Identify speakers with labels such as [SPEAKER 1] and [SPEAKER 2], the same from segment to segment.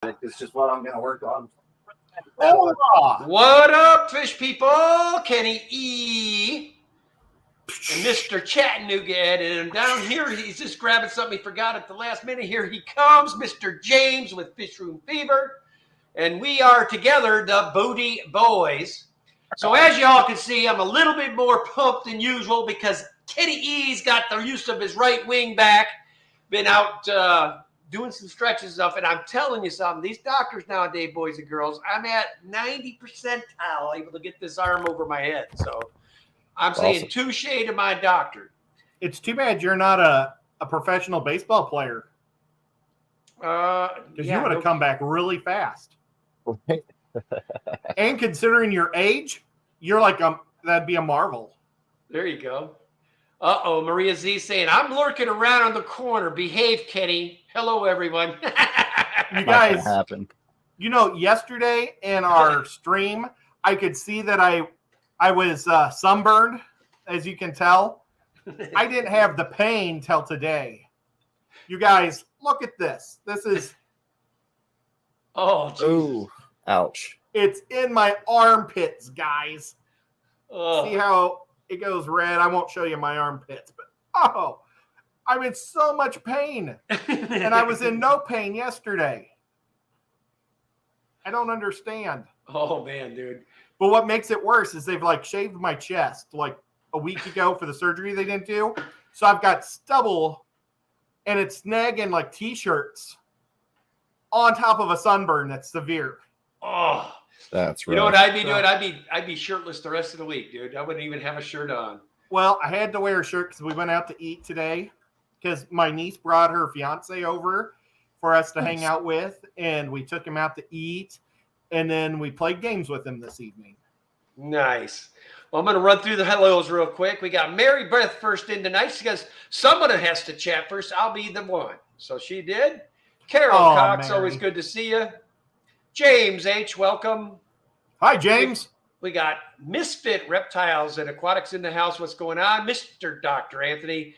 [SPEAKER 1] It's just what I'm going to work on.
[SPEAKER 2] Hola. What up, fish people? Kenny E. And Mr. Chattanooga Ed. And down here, he's just grabbing something he forgot at the last minute. Here he comes, Mr. James with Fish Room Fever. And we are together, the Booty Boys. So as y'all can see, I'm a little bit more pumped than usual because Kenny E's got the use of his right wing back. Been out doing some stretches and stuff. And I'm telling you something, these doctors nowadays, boys and girls, I'm at 90 percentile able to get this arm over my head. So I'm saying touche to my doctor.
[SPEAKER 3] It's too bad you're not a professional baseball player. Because you would have come back really fast. And considering your age, you're like, that'd be a marvel.
[SPEAKER 2] There you go. Uh-oh, Maria Z saying, I'm lurking around on the corner. Behave, Kenny. Hello, everyone.
[SPEAKER 3] You guys, you know, yesterday in our stream, I could see that I was sunburned, as you can tell. I didn't have the pain till today. You guys, look at this. This is...
[SPEAKER 2] Oh,
[SPEAKER 4] ooh, ouch.
[SPEAKER 3] It's in my armpits, guys.
[SPEAKER 2] Oh.
[SPEAKER 3] See how it goes red? I won't show you my armpits, but I'm in so much pain. And I was in no pain yesterday. I don't understand.
[SPEAKER 2] Oh, man, dude.
[SPEAKER 3] But what makes it worse is they've like shaved my chest like a week ago for the surgery they didn't do. So I've got stubble and it's snagging like t-shirts on top of a sunburn that's severe.
[SPEAKER 2] Oh,
[SPEAKER 4] that's right.
[SPEAKER 2] You know what I'd be doing? I'd be shirtless the rest of the week, dude. I wouldn't even have a shirt on.
[SPEAKER 3] Well, I had to wear a shirt because we went out to eat today because my niece brought her fiance over for us to hang out with, and we took him out to eat, and then we played games with him this evening.
[SPEAKER 2] Nice. Well, I'm going to run through the hellos real quick. We got Mary Beth first in tonight. She goes, someone has to chat first. I'll be the one. So she did. Carol Cox,
[SPEAKER 3] Mary.
[SPEAKER 2] always good to see you. James H., welcome.
[SPEAKER 3] Hi, James.
[SPEAKER 2] We got Misfit Reptiles and Aquatics in the house. What's going on? Mr. Dr. Anthony.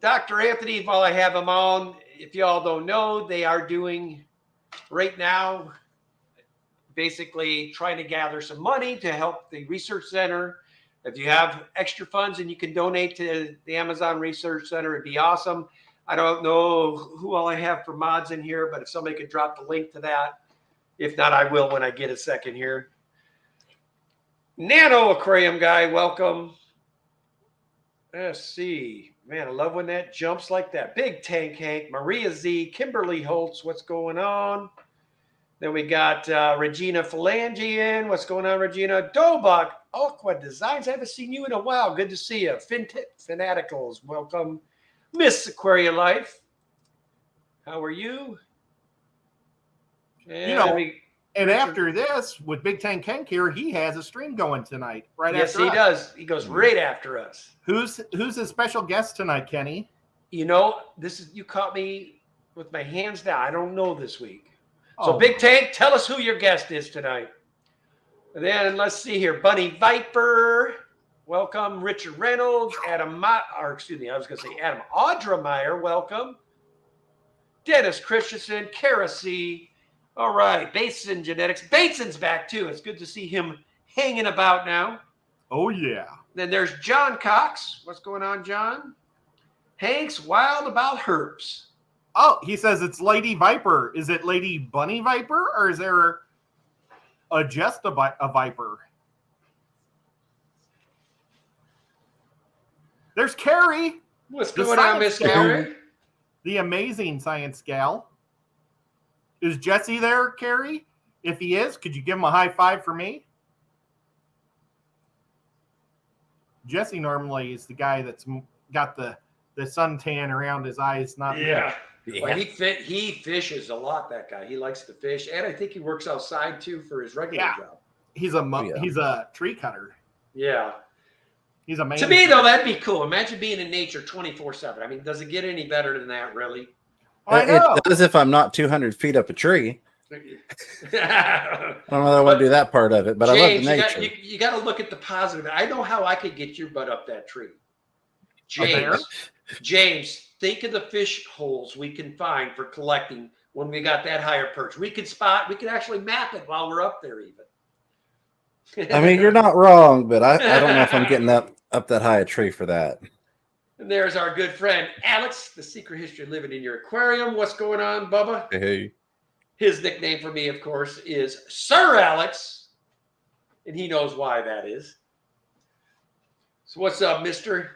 [SPEAKER 2] Dr. Anthony, while I have him on, if y'all don't know, they are doing right now basically trying to gather some money to help the research center. If you have extra funds and you can donate to the Amazon Research Center, it'd be awesome. I don't know who all I have for mods in here, but if somebody could drop the link to that. If not, I will when I get a second here. Nano Aquarium guy, welcome. Let's see. Man, I love when that jumps like that. Big Tank Hank, Maria Z, Kimberly Holtz, what's going on? Then we got Regina Phalange in. What's going on, Regina? Dobach, Aqua Designs. I haven't seen you in a while. Good to see you. Fanaticals, welcome. Miss Aquaria Life, how are you? And
[SPEAKER 3] you know, and after this, with Big Tank Hank here, he has a stream going tonight. Right
[SPEAKER 2] yes,
[SPEAKER 3] after
[SPEAKER 2] he
[SPEAKER 3] us.
[SPEAKER 2] does. He goes right after us.
[SPEAKER 3] Who's his special guest tonight, Kenny?
[SPEAKER 2] You know, you caught me with my hands down. I don't know this week. So Big Tank, tell us who your guest is tonight. And then let's see here. Bunny Viper, welcome. Richard Reynolds, Adam Audremeyer, welcome. Dennis Christensen, Kara C. All right, Bateson Genetics. Bateson's back too. It's good to see him hanging about now.
[SPEAKER 3] Oh, yeah.
[SPEAKER 2] Then there's John Cox. What's going on, John? Hank's wild about herps.
[SPEAKER 3] Oh, he says it's Lady Viper. Is it Lady Bunny Viper, or is there just a Viper? There's Carrie.
[SPEAKER 2] What's going on, Miss Carrie?
[SPEAKER 3] The amazing science gal. Is Jesse there, Carrie? If he is, could you give him a high five for me? Jesse normally is the guy that's got the suntan around his eyes. Not
[SPEAKER 2] yeah. Well, he fishes a lot. That guy, he likes to fish, and I think he works outside too for his regular job.
[SPEAKER 3] He's a tree cutter.
[SPEAKER 2] Yeah,
[SPEAKER 3] he's amazing.
[SPEAKER 2] To me though, that'd be cool. Imagine being in nature 24/7. I mean, does it get any better than that, really?
[SPEAKER 4] It does if I'm not 200 feet up a tree. I don't know that I want to do that part of it, but
[SPEAKER 2] James,
[SPEAKER 4] I love the nature.
[SPEAKER 2] You got to look at the positive. I know how I could get your butt up that tree. James, think of the fish holes we can find for collecting when we got that higher perch. We could actually map it while we're up there even.
[SPEAKER 4] I mean, you're not wrong, but I don't know if I'm getting up that high a tree for that.
[SPEAKER 2] And there's our good friend Alex, the secret history of living in your aquarium. What's going on, Bubba?
[SPEAKER 4] Hey.
[SPEAKER 2] His nickname for me, of course, is Sir Alex. And he knows why that is. So what's up, mister?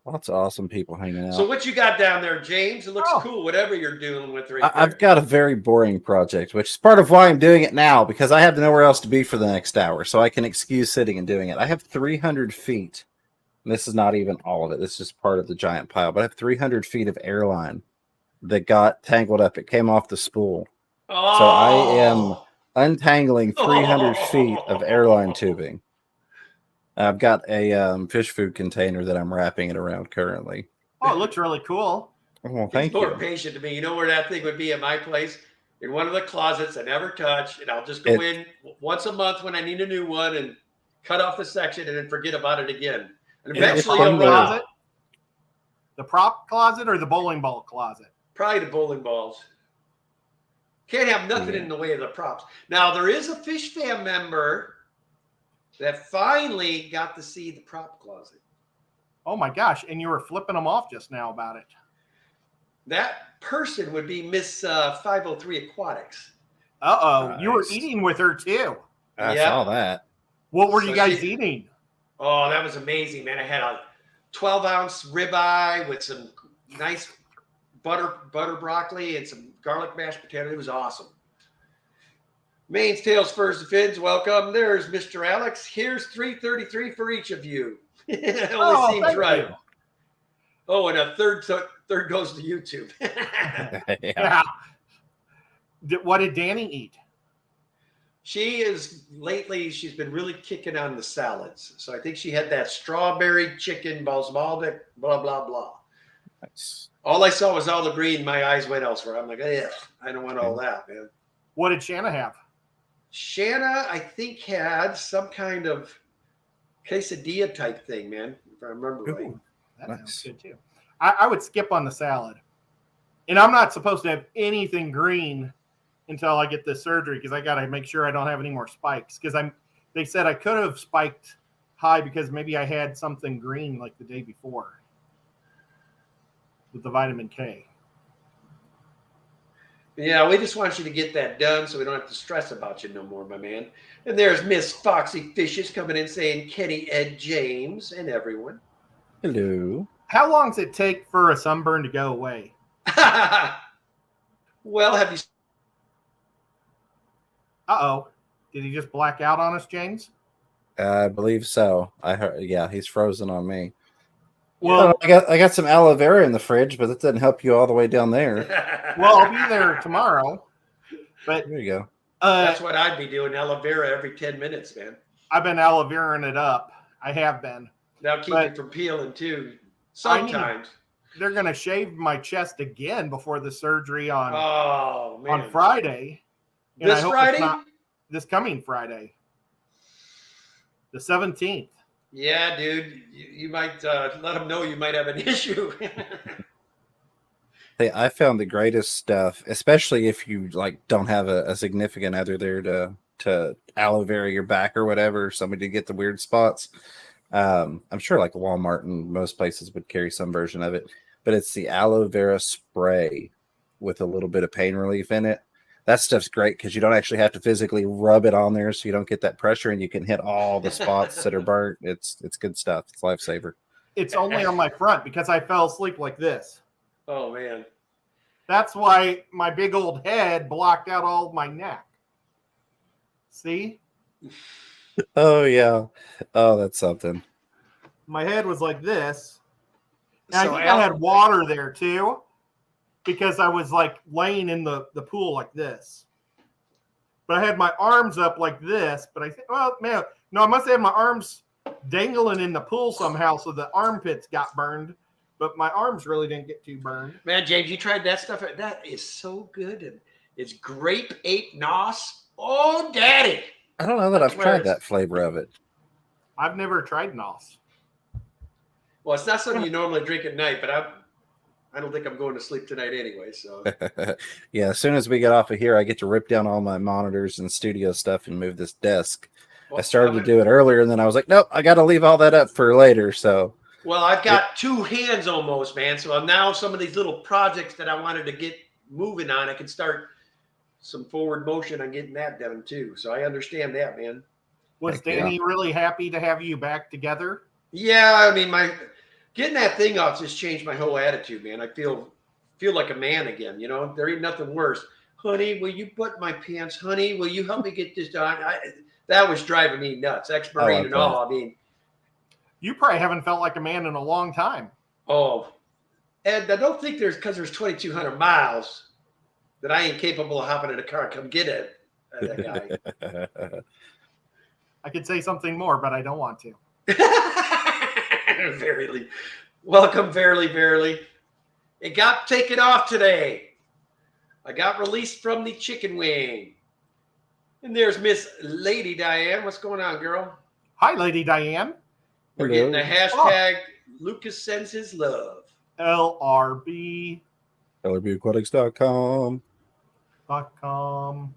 [SPEAKER 4] Lots of awesome people hanging out.
[SPEAKER 2] So what you got down there, James? It looks cool, whatever you're doing with right there.
[SPEAKER 4] I've got a very boring project, which is part of why I'm doing it now, because I have nowhere else to be for the next hour, so I can excuse sitting and doing it. I have 300 feet. And this is not even all of it. This is just part of the giant pile, but I have 300 feet of airline that got tangled up. It came off the spool.
[SPEAKER 2] Oh.
[SPEAKER 4] So I am untangling 300 feet of airline tubing. I've got a fish food container that I'm wrapping it around currently.
[SPEAKER 3] Oh, it looks really cool.
[SPEAKER 4] Oh, thank you.
[SPEAKER 2] More patient to me. You know where that thing would be in my place? In one of the closets I never touch, and I'll just go in once a month when I need a new one and cut off the section and then forget about it again. And eventually it'll run out.
[SPEAKER 3] The prop closet or the bowling ball closet?
[SPEAKER 2] Probably the bowling balls. Can't have nothing in the way of the props. Now, there is a Fish Fam member that finally got to see the prop closet.
[SPEAKER 3] Oh my gosh! And you were flipping them off just now about it.
[SPEAKER 2] That person would be Miss 503 Aquatics.
[SPEAKER 3] Nice. You were eating with her too.
[SPEAKER 4] I saw that.
[SPEAKER 3] What were you guys eating?
[SPEAKER 2] Oh, that was amazing, man! I had a 12-ounce ribeye with some nice butter broccoli and some garlic mashed potato. It was awesome. Mains, tails, furs, and fins, welcome. There's Mr. Alex. Here's $3.33 for each of you. It only seems right. Oh, and a third goes to YouTube.
[SPEAKER 3] Yeah. What did Danny eat?
[SPEAKER 2] She's been really kicking on the salads. So I think she had that strawberry chicken basmati, blah, blah, blah.
[SPEAKER 4] Nice.
[SPEAKER 2] All I saw was all the green. My eyes went elsewhere. I'm like, I don't want all that, man.
[SPEAKER 3] What did Shanna have?
[SPEAKER 2] Shanna, I think, had some kind of quesadilla type thing, man, if I remember right.
[SPEAKER 3] That sounds good too. I would skip on the salad. And I'm not supposed to have anything green until I get this surgery because I got to make sure I don't have any more spikes. Because they said I could have spiked high because maybe I had something green like the day before with the vitamin K.
[SPEAKER 2] Yeah, we just want you to get that done so we don't have to stress about you no more, my man. And there's Miss Foxy Fishes coming in saying Kenny, Ed, James, and everyone.
[SPEAKER 4] Hello.
[SPEAKER 3] How long does it take for a sunburn to go away?
[SPEAKER 2] Well, have you...
[SPEAKER 3] Uh-oh. Did he just black out on us, James?
[SPEAKER 4] I believe so. I heard. Yeah, he's frozen on me.
[SPEAKER 3] Well,
[SPEAKER 4] I got some aloe vera in the fridge, but that doesn't help you all the way down there.
[SPEAKER 3] Well, I'll be there tomorrow. But
[SPEAKER 4] there you go.
[SPEAKER 2] That's what I'd be doing, aloe vera every 10 minutes, man.
[SPEAKER 3] I've been aloe vera-ing it up. I have been.
[SPEAKER 2] That'll keep it from peeling, too. Sometimes.
[SPEAKER 3] They're going to shave my chest again before the surgery on Friday. And
[SPEAKER 2] This Friday?
[SPEAKER 3] This coming Friday. The 17th.
[SPEAKER 2] Yeah, dude. You might let them know you might have an issue.
[SPEAKER 4] Hey, I found the greatest stuff, especially if you don't have a significant other there to aloe vera your back or whatever, somebody to get the weird spots. I'm sure Walmart and most places would carry some version of it, but it's the aloe vera spray with a little bit of pain relief in it. That stuff's great because you don't actually have to physically rub it on there, so you don't get that pressure, and you can hit all the spots that are burnt. It's good stuff. It's a lifesaver.
[SPEAKER 3] It's only on my front because I fell asleep like this.
[SPEAKER 2] Oh, man.
[SPEAKER 3] That's why my big old head blocked out all of my neck. See?
[SPEAKER 4] Oh, yeah. Oh, that's something.
[SPEAKER 3] My head was like this. And
[SPEAKER 2] So
[SPEAKER 3] I think I had water there, too. Because I was laying in the pool like this. But I had my arms up like this. But I think, I must have had my arms dangling in the pool somehow so the armpits got burned. But my arms really didn't get too burned.
[SPEAKER 2] Man, James, you tried that stuff? That is so good. And it's grape ape nos. Oh, daddy.
[SPEAKER 4] I don't know that I've tried that flavor of it.
[SPEAKER 3] I've never tried nos.
[SPEAKER 2] Well, it's not something you normally drink at night, but I don't think I'm going to sleep tonight anyway. So
[SPEAKER 4] Yeah, as soon as we get off of here, I get to rip down all my monitors and studio stuff and move this desk. I started to do it earlier, and then I was like, nope, I got to leave all that up for later. So,
[SPEAKER 2] well, I've got two hands almost, man. So now some of these little projects that I wanted to get moving on, I can start some forward motion on getting that done too. So I understand that, man.
[SPEAKER 3] Was Danny really happy to have you back together?
[SPEAKER 2] Yeah, I mean, getting that thing off just changed my whole attitude, man. I feel like a man again. You know, there ain't nothing worse. Honey, will you button my pants? Honey, will you help me get this done? That was driving me nuts. Ex-Marine and all. I mean,
[SPEAKER 3] you probably haven't felt like a man in a long time.
[SPEAKER 2] Oh, and I don't think because there's 2,200 miles that I ain't capable of hopping in a car and come get it. That guy.
[SPEAKER 3] I could say something more, but I don't want to.
[SPEAKER 2] Verily. Welcome, Verily. It got taken off today. I got released from the chicken wing. And there's Miss Lady Diane. What's going on, girl?
[SPEAKER 3] Hi, Lady Diane.
[SPEAKER 2] We're getting the hashtag Lucas sends his love.
[SPEAKER 3] LRB.
[SPEAKER 4] LRBAquatics.com.
[SPEAKER 3] .com.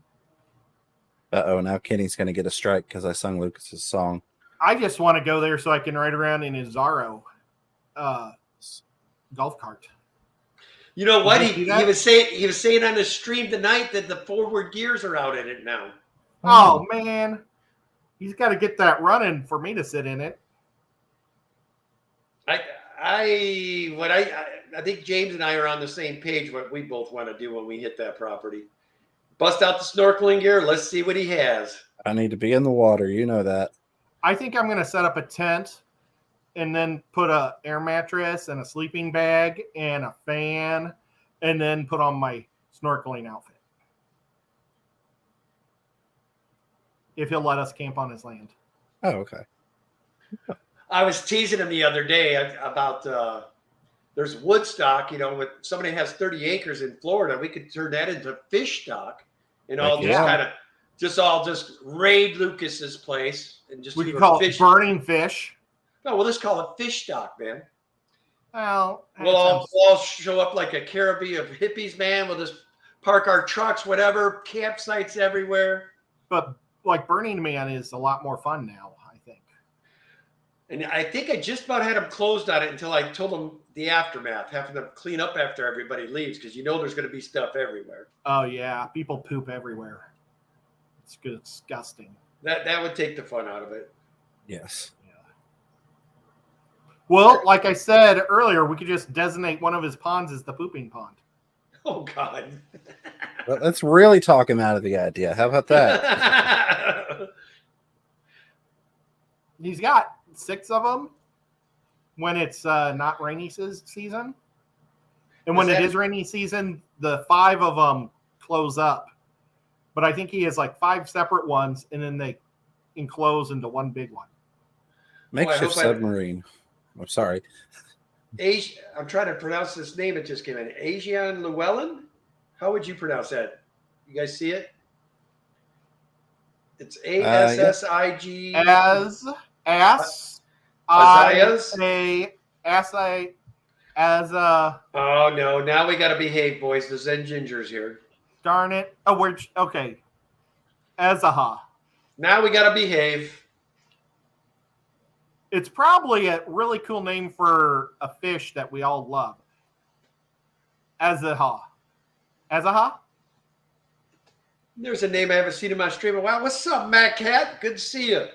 [SPEAKER 4] Now Kenny's going to get a strike because I sung Lucas's song.
[SPEAKER 3] I just want to go there so I can ride around in his Zorro golf cart.
[SPEAKER 2] You know what? He was saying on the stream tonight that the forward gears are out in it now.
[SPEAKER 3] Oh man. He's got to get that running for me to sit in it.
[SPEAKER 2] I think James and I are on the same page what we both want to do when we hit that property. Bust out the snorkeling gear. Let's see what he has.
[SPEAKER 4] I need to be in the water. You know that.
[SPEAKER 3] I think I'm going to set up a tent and then put a air mattress and a sleeping bag and a fan and then put on my snorkeling outfit. If he'll let us camp on his land.
[SPEAKER 4] Oh, okay.
[SPEAKER 2] I was teasing him the other day about there's Woodstock, when somebody has 30 acres in Florida, we could turn that into fish stock and all just raid Lucas's place and just
[SPEAKER 3] we could call it burning fish.
[SPEAKER 2] No, we'll just call it fish stock, man.
[SPEAKER 3] Well,
[SPEAKER 2] we'll all show up like a Caribbean of hippies, man. We'll just park our trucks, whatever, campsites everywhere.
[SPEAKER 3] But like Burning Man is a lot more fun now, I think.
[SPEAKER 2] And I think I just about had them closed on it until I told them the aftermath, having them clean up after everybody leaves, because there's going to be stuff everywhere.
[SPEAKER 3] Oh, yeah. People poop everywhere. It's disgusting.
[SPEAKER 2] That would take the fun out of it.
[SPEAKER 4] Yes.
[SPEAKER 3] Yeah. Well, like I said earlier, we could just designate one of his ponds as the pooping pond.
[SPEAKER 2] Oh, God.
[SPEAKER 4] Let's really talk him out of the idea. How about that?
[SPEAKER 3] He's got 6 of them when it's not rainy season. And when it is rainy season, the 5 of them close up. But I think he has like 5 separate ones, and then they enclose into one big one.
[SPEAKER 4] Makeshift submarine. I'm sorry.
[SPEAKER 2] I'm trying to pronounce this name. It just came in. Asian Llewellyn? How would you pronounce that? You guys see it? It's ASSIG.
[SPEAKER 3] As
[SPEAKER 2] Oh no! Now we got to behave, boys. The Zen Gingers here.
[SPEAKER 3] Darn it! Oh, we're okay. Azaha.
[SPEAKER 2] Now we got to behave.
[SPEAKER 3] It's probably a really cool name for a fish that we all love. Azaha. Azaha?
[SPEAKER 2] There's a name I haven't seen in my stream. Wow, what's up, Matt Cat? Good to see you.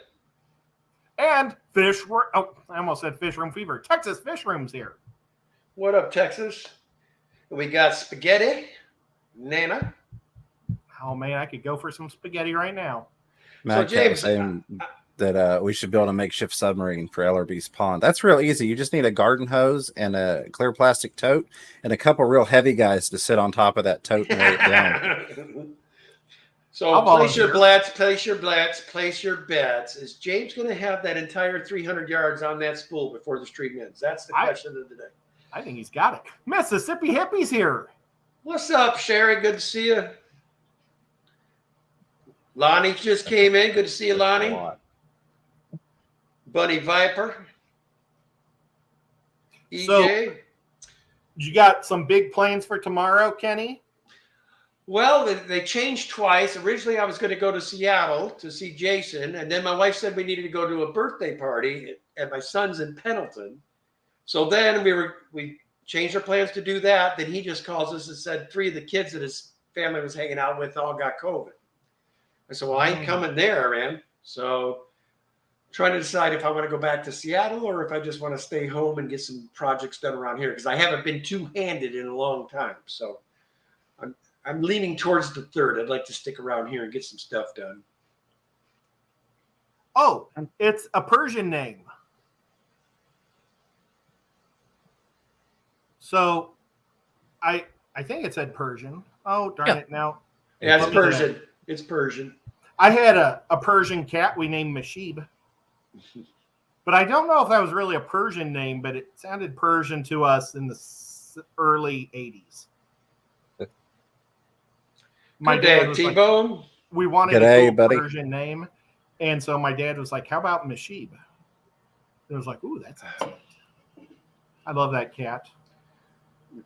[SPEAKER 3] And I almost said Fish Room Fever. Texas Fish Room's here.
[SPEAKER 2] What up, Texas? We got spaghetti, Nana.
[SPEAKER 3] Oh man, I could go for some spaghetti right now.
[SPEAKER 4] Matt
[SPEAKER 2] so James,
[SPEAKER 4] saying that we should build a makeshift submarine for LRB's pond. That's real easy. You just need a garden hose and a clear plastic tote and a couple real heavy guys to sit on top of that tote and weigh it down.
[SPEAKER 2] So place your bets. Is James going to have that entire 300 yards on that spool before the stream ends? That's the question of the day.
[SPEAKER 3] I think he's got it. Mississippi Hippie's here.
[SPEAKER 2] What's up, Sherry? Good to see you. Lonnie just came in. Good to see you, Lonnie. Bunny Viper. EJ.
[SPEAKER 3] You got some big plans for tomorrow, Kenny?
[SPEAKER 2] Well, they changed twice. Originally, I was going to go to Seattle to see Jason, and then my wife said we needed to go to a birthday party at my son's in Pendleton. So then we changed our plans to do that. Then he just calls us and said 3 of the kids that his family was hanging out with all got COVID. I said, well, I ain't coming there, man. So trying to decide if I want to go back to Seattle or if I just want to stay home and get some projects done around here because I haven't been two-handed in a long time. So I'm leaning towards the third. I'd like to stick around here and get some stuff done.
[SPEAKER 3] Oh, it's a Persian name. So I think it said Persian. Oh, darn it now.
[SPEAKER 2] Yeah, it's Persian. It's Persian.
[SPEAKER 3] I had a Persian cat we named Mashib. But I don't know if that was really a Persian name, but it sounded Persian to us in the early 80s. My dad was
[SPEAKER 2] T-Bone.
[SPEAKER 3] Like, we wanted a cool Persian name. And so my dad was like, how about Mashib? It was like, ooh, that's excellent. I love that cat.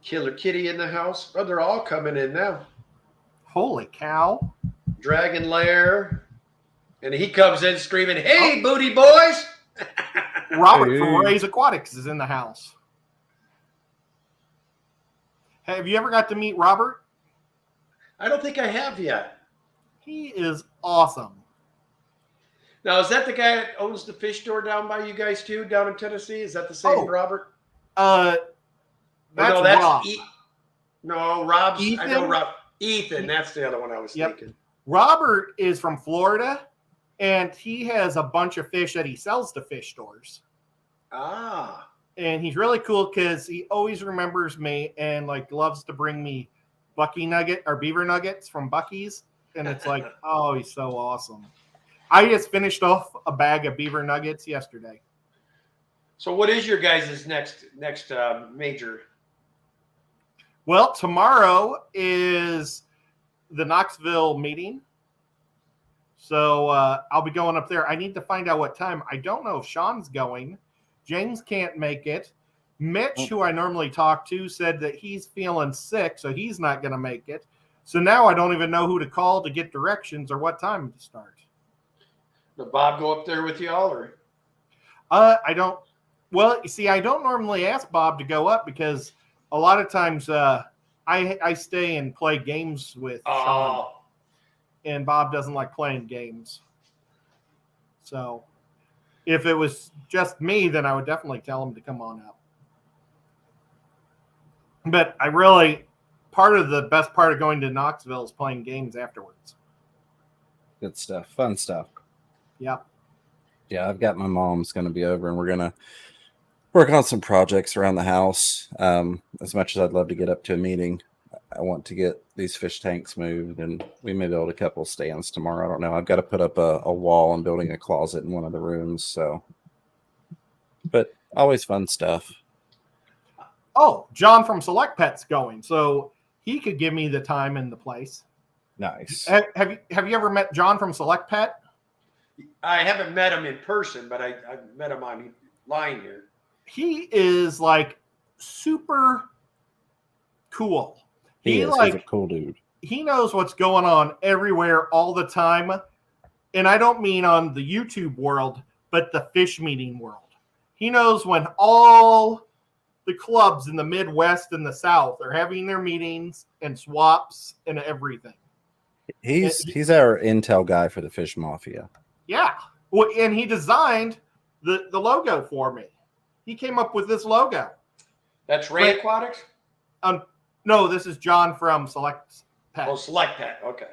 [SPEAKER 2] Killer Kitty in the house. Oh, they're all coming in now.
[SPEAKER 3] Holy cow.
[SPEAKER 2] Dragon Lair. And he comes in screaming, hey, booty boys.
[SPEAKER 3] Robert from Ray's Aquatics is in the house. Have you ever got to meet Robert?
[SPEAKER 2] I don't think I have yet.
[SPEAKER 3] He is awesome.
[SPEAKER 2] Now, is that the guy that owns the fish store down by you guys too, down in Tennessee? Is that the same Robert?
[SPEAKER 3] That's Rob.
[SPEAKER 2] No, Rob's.
[SPEAKER 3] Ethan?
[SPEAKER 2] I know Rob. Ethan, that's the other one I was thinking.
[SPEAKER 3] Robert is from Florida, and he has a bunch of fish that he sells to fish stores.
[SPEAKER 2] Ah.
[SPEAKER 3] And he's really cool because he always remembers me and like loves to bring me beaver nuggets from Buc-ee's. And it's like, oh, he's so awesome. I just finished off a bag of beaver nuggets yesterday.
[SPEAKER 2] So what is your guys' next major?
[SPEAKER 3] Well, tomorrow is the Knoxville meeting. So I'll be going up there. I need to find out what time. I don't know if Sean's going. James can't make it. Mitch, who I normally talk to, said that he's feeling sick, so he's not going to make it. So now I don't even know who to call to get directions or what time to start.
[SPEAKER 2] Did Bob go up there with y'all, or?
[SPEAKER 3] I don't. Well, you see, I don't normally ask Bob to go up because a lot of times I stay and play games with Sean, and Bob doesn't like playing games. So if it was just me, then I would definitely tell him to come on up. But part of the best part of going to Knoxville is playing games afterwards.
[SPEAKER 4] Good stuff. Fun stuff.
[SPEAKER 3] Yep.
[SPEAKER 4] Yeah, I've got my mom's going to be over, and we're going to work on some projects around the house. As much as I'd love to get up to a meeting, I want to get these fish tanks moved, and we may build a couple stands tomorrow. I don't know. I've got to put up a wall and building a closet in one of the rooms. So, but always fun stuff.
[SPEAKER 3] Oh, John from Select Pet's going, so he could give me the time and the place.
[SPEAKER 4] Nice.
[SPEAKER 3] Have you ever met John from Select Pet?
[SPEAKER 2] I haven't met him in person, but I've met him online here.
[SPEAKER 3] He is like super cool.
[SPEAKER 4] He's a cool dude.
[SPEAKER 3] He knows what's going on everywhere all the time. And I don't mean on the YouTube world, but the fish meeting world. He knows when all the clubs in the Midwest and the South are having their meetings and swaps and everything.
[SPEAKER 4] He's our intel guy for the Fish Mafia.
[SPEAKER 3] Yeah. Well, and he designed the logo for me. He came up with this logo.
[SPEAKER 2] That's Ray Aquatics?
[SPEAKER 3] No, this is John from Select Pet.
[SPEAKER 2] Oh, Select Pet. Okay.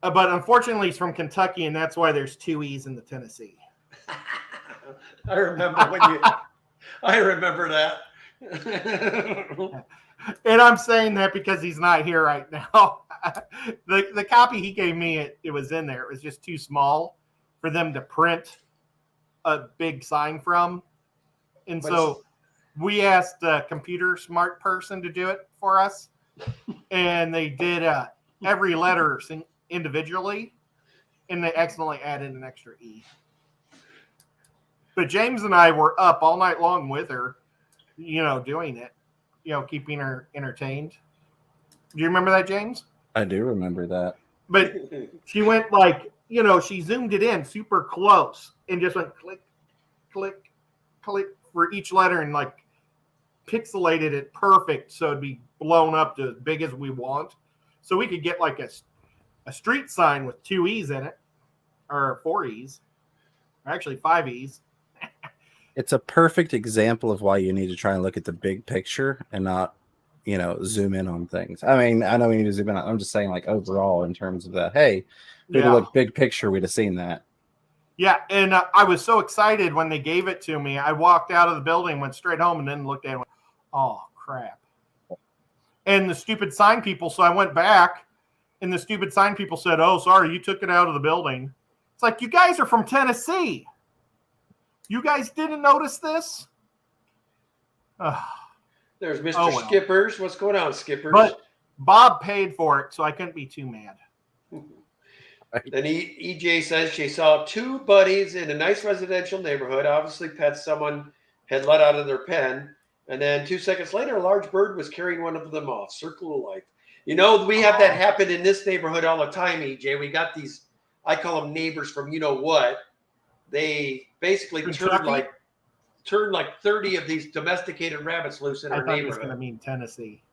[SPEAKER 3] But unfortunately, he's from Kentucky, and that's why there's 2 E's in the Tennessee.
[SPEAKER 2] I remember I remember that.
[SPEAKER 3] And I'm saying that because he's not here right now. The copy he gave me, it was in there. It was just too small for them to print a big sign from. And so we asked a computer smart person to do it for us. And they did every letter individually. And they accidentally added an extra E. But James and I were up all night long with her, doing it. keeping her entertained. Do you remember that, James?
[SPEAKER 4] I do remember that.
[SPEAKER 3] But she went she zoomed it in super close and just went click, click, click for each letter and pixelated it perfect so it'd be blown up to as big as we want. So we could get a street sign with 2 E's in it, or 4 E's, or actually 5 E's.
[SPEAKER 4] It's a perfect example of why you need to try and look at the big picture and not, zoom in on things. I mean, I know we need to zoom in. I'm just saying, overall, in terms of that. Hey, if we look big picture, we'd have seen that.
[SPEAKER 3] Yeah, and I was so excited when they gave it to me. I walked out of the building, went straight home, and then looked at it and went, oh, crap. And the stupid sign people, so I went back, and the stupid sign people said, oh, sorry, you took it out of the building. It's like, you guys are from Tennessee. You guys didn't notice this?
[SPEAKER 2] There's Mr. Skippers. What's going on, Skippers?
[SPEAKER 3] But Bob paid for it, so I couldn't be too mad.
[SPEAKER 2] Then EJ says she saw 2 buddies in a nice residential neighborhood, obviously pets someone had let out of their pen. And then 2 seconds later, a large bird was carrying one of them off. Circle of life. We have that happen in this neighborhood all the time, EJ. We got these, I call them neighbors from what. They basically turned like 30 of these domesticated rabbits loose in our neighborhood. I thought it was going
[SPEAKER 3] to mean Tennessee.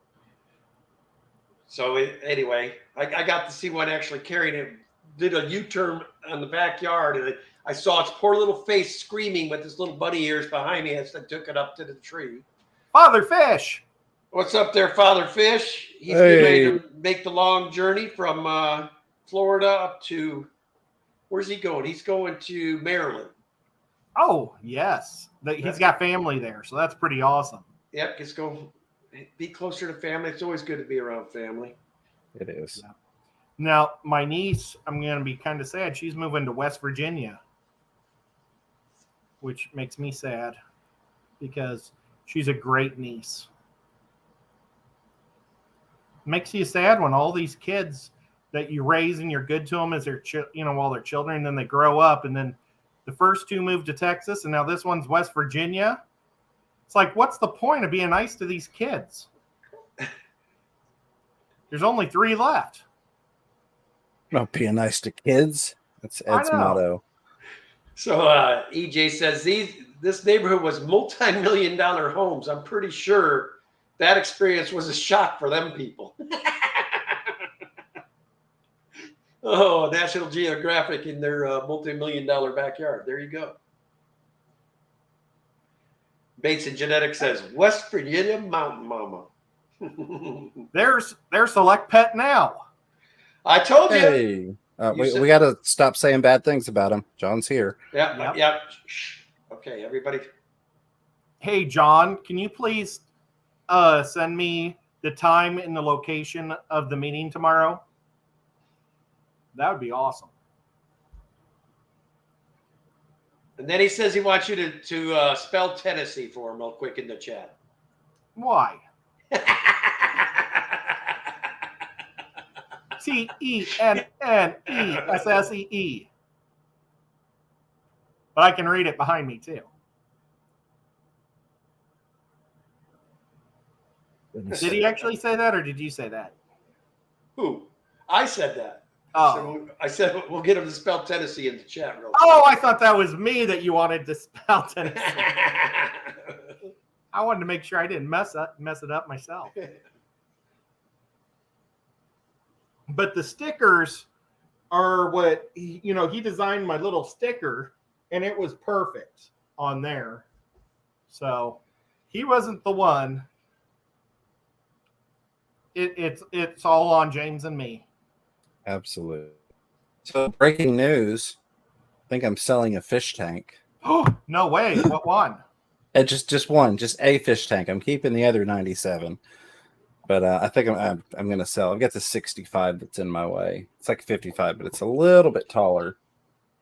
[SPEAKER 2] So anyway, I got to see one actually carrying it, did a U-turn on the backyard, and I saw its poor little face screaming with his little bunny ears behind me as I took it up to the tree.
[SPEAKER 3] Father Fish!
[SPEAKER 2] What's up there, Father Fish? He's getting ready to make the long journey from Florida up to... Where's he going? He's going to Maryland.
[SPEAKER 3] Oh, yes. He's got family there, so that's pretty awesome.
[SPEAKER 2] Yep, just go be closer to family. It's always good to be around family.
[SPEAKER 4] It is.
[SPEAKER 3] Yeah. Now, my niece, I'm going to be kind of sad. She's moving to West Virginia, which makes me sad because she's a great niece. Makes you sad when all these kids that you raise and you're good to them as their, while they're children, and then they grow up, and then the first 2 moved to Texas, and now this one's West Virginia. It's like, what's the point of being nice to these kids? There's only 3 left.
[SPEAKER 4] Not being nice to kids. That's Ed's motto.
[SPEAKER 2] So EJ says this neighborhood was multi-million-dollar homes. I'm pretty sure that experience was a shock for them people. Oh, National Geographic in their multi-million-dollar backyard. There you go. Bates and Genetic says, West Virginia Mountain Mama.
[SPEAKER 3] There's Select Pet now.
[SPEAKER 2] I told you.
[SPEAKER 4] Hey, we got to stop saying bad things about him. John's here.
[SPEAKER 2] Yeah. Shh. Okay, everybody.
[SPEAKER 3] Hey, John, can you please send me the time and the location of the meeting tomorrow? That would be awesome.
[SPEAKER 2] And then he says he wants you to spell Tennessee for him real quick in the chat.
[SPEAKER 3] Why? TENNESSEE. But I can read it behind me too. Did he actually say that, or did you say that?
[SPEAKER 2] Who? I said that.
[SPEAKER 3] Oh.
[SPEAKER 2] So I said we'll get him to spell Tennessee in the chat real quick.
[SPEAKER 3] Oh, I thought that was me that you wanted to spell Tennessee. I wanted to make sure I didn't mess it up myself. But the stickers are what he designed my little sticker, and it was perfect on there. So he wasn't the one. It's all on James and me.
[SPEAKER 4] Absolutely. So breaking news. I think I'm selling a fish tank.
[SPEAKER 3] Oh, no way. What one?
[SPEAKER 4] Just one, just a fish tank. I'm keeping the other 97. But I think I'm going to sell. I've got the 65 that's in my way. It's like 55, but it's a little bit taller.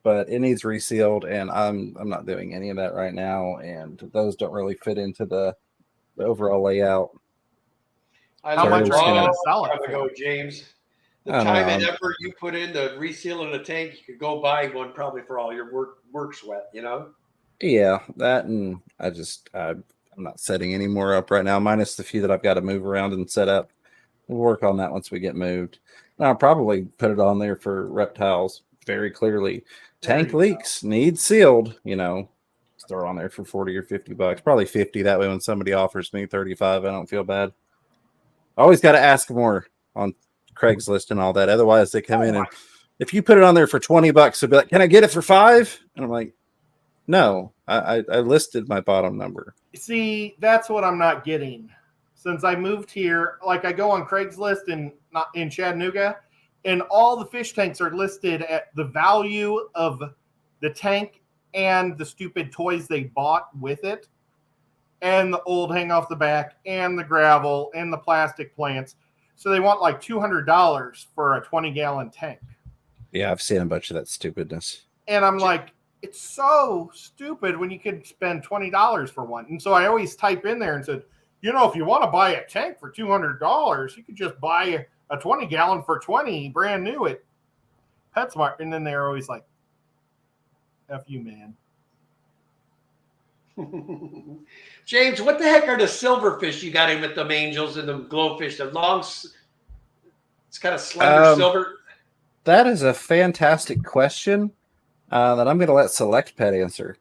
[SPEAKER 4] But it needs resealed, and I'm not doing any of that right now. And those don't really fit into the overall layout.
[SPEAKER 3] How much are you going to sell it?
[SPEAKER 2] Go, James. The time and effort you put into resealing a tank, you could go buy one probably for all your work sweat,
[SPEAKER 4] Yeah, that, and I I'm not setting any more up right now, minus the few that I've got to move around and set up. We'll work on that once we get moved. And I'll probably put it on there for reptiles very clearly. Tank leaks, need sealed, throw it on there for 40 or 50 bucks, probably 50. That way when somebody offers me 35, I don't feel bad. I always got to ask more on Craigslist and all that. Otherwise they come in and if you put it on there for 20 bucks, they'll be like, can I get it for 5? And I'm like, no, I listed my bottom number.
[SPEAKER 3] See, that's what I'm not getting. Since I moved here, like I go on Craigslist in Chattanooga, and all the fish tanks are listed at the value of the tank and the stupid toys they bought with it, and the old hang off the back, and the gravel, and the plastic plants. So they want like $200 for a 20-gallon tank. Yeah,
[SPEAKER 4] I've seen a bunch of that stupidness.
[SPEAKER 3] And I'm like, it's so stupid when you can spend $20 for one. And so I always type in there and said, if you want to buy a tank for $200, you could just buy a 20-gallon for $20 brand new at PetSmart. And then they're always like, F you, man.
[SPEAKER 2] James, what the heck are the silverfish you got in with them angels and the glowfish? The long, it's kind of slender silver.
[SPEAKER 4] That is a fantastic question that I'm going to let Select Pet answer.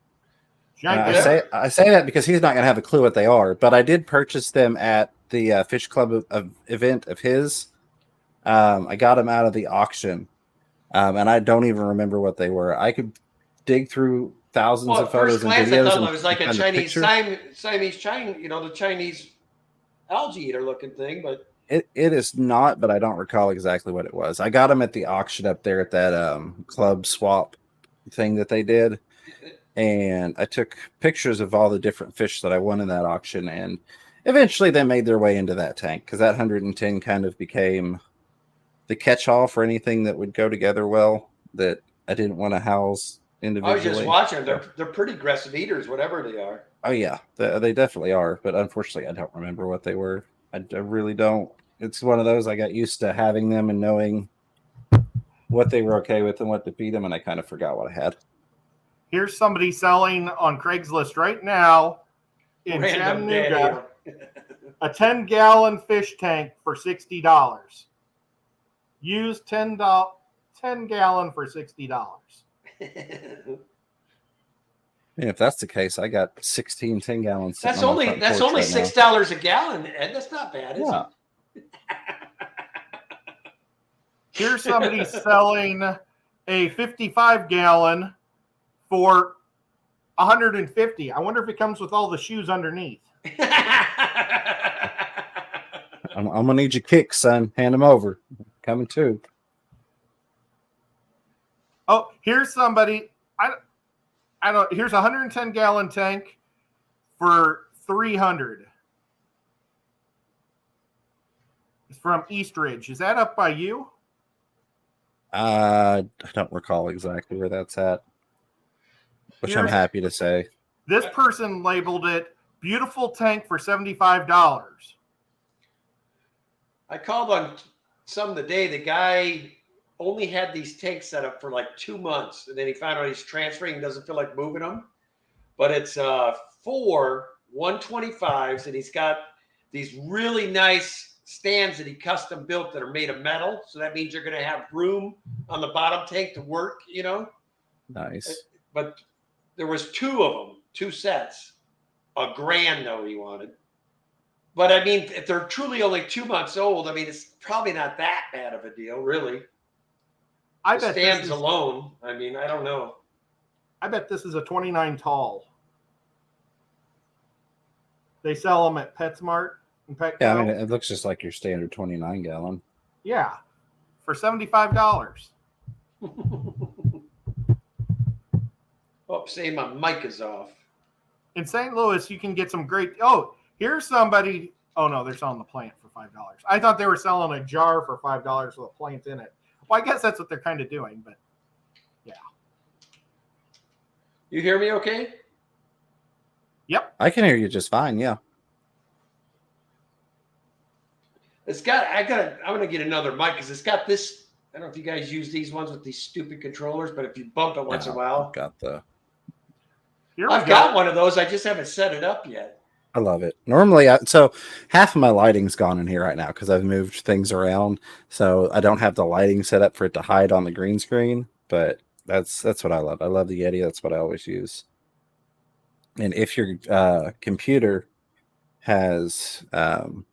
[SPEAKER 4] I say that because he's not going to have a clue what they are, but I did purchase them at the Fish Club event of his. I got them out of the auction, and I don't even remember what they were. I could dig through thousands of photos and videos.
[SPEAKER 2] I thought it was like a Chinese Siamese the Chinese algae eater looking thing, but
[SPEAKER 4] it is not. But I don't recall exactly what it was. I got them at the auction up there at that club swap thing that they did. And I took pictures of all the different fish that I won in that auction. And eventually they made their way into that tank because that 110 kind of became the catch-all for anything that would go together well that I didn't want to house individually.
[SPEAKER 2] I was just watching. They're pretty aggressive eaters, whatever they are.
[SPEAKER 4] Oh, yeah. They definitely are. But unfortunately, I don't remember what they were. I really don't. It's one of those I got used to having them and knowing what they were okay with and what to feed them. And I kind of forgot what I had.
[SPEAKER 3] Here's somebody selling on Craigslist right now in Chattanooga a 10-gallon fish tank for $60. Use 10 gallon for $60.
[SPEAKER 4] And if that's the case, I got 16 10-gallons.
[SPEAKER 2] That's only $6 a gallon, Ed. That's not bad, is it?
[SPEAKER 3] Here's somebody selling a 55-gallon for $150. I wonder if it comes with all the shoes underneath.
[SPEAKER 4] I'm gonna need your kicks, son. Hand them over. Coming too.
[SPEAKER 3] Oh, here's somebody. I don't. Here's a 110-gallon tank for $300. It's from Eastridge. Is that up by you?
[SPEAKER 4] I don't recall exactly where that's at. Which I'm happy to say.
[SPEAKER 3] This person labeled it beautiful tank for $75.
[SPEAKER 2] I called on some the day. The guy only had these tanks set up for like 2 months. And then he found out he's transferring and doesn't feel like moving them. But it's 4 125s. And he's got these really nice stands that he custom built that are made of metal. So that means you're going to have room on the bottom tank to work,
[SPEAKER 4] Nice.
[SPEAKER 2] But there was 2 of them, 2 sets. $1,000 though he wanted. But I mean, if they're truly only 2 months old, I mean, it's probably not that bad of a deal, really.
[SPEAKER 3] I bet
[SPEAKER 2] stands alone. I mean, I don't know.
[SPEAKER 3] I bet this is a 29 tall. They sell them at PetSmart and Petco.
[SPEAKER 4] Yeah, I mean, it looks just like your standard 29-gallon.
[SPEAKER 3] Yeah, for $75.
[SPEAKER 2] Oh, say my mic is off.
[SPEAKER 3] In St. Louis, you can get some great. Oh, here's somebody. Oh no, they're selling the plant for $5. I thought they were selling a jar for $5 with a plant in it. Well, I guess that's what they're kind of doing, but yeah.
[SPEAKER 2] You hear me okay?
[SPEAKER 3] Yep.
[SPEAKER 4] I can hear you just fine, yeah.
[SPEAKER 2] I'm going to get another mic because it's got this. I don't know if you guys use these ones with these stupid controllers, but if you bump it once in a while.
[SPEAKER 4] I've got
[SPEAKER 2] one of those. I just haven't set it up yet.
[SPEAKER 4] I love it. Normally, so half of my lighting's gone in here right now because I've moved things around, so I don't have the lighting set up for it to hide on the green screen. But that's what I love. I love the Yeti. That's what I always use. And if your computer has an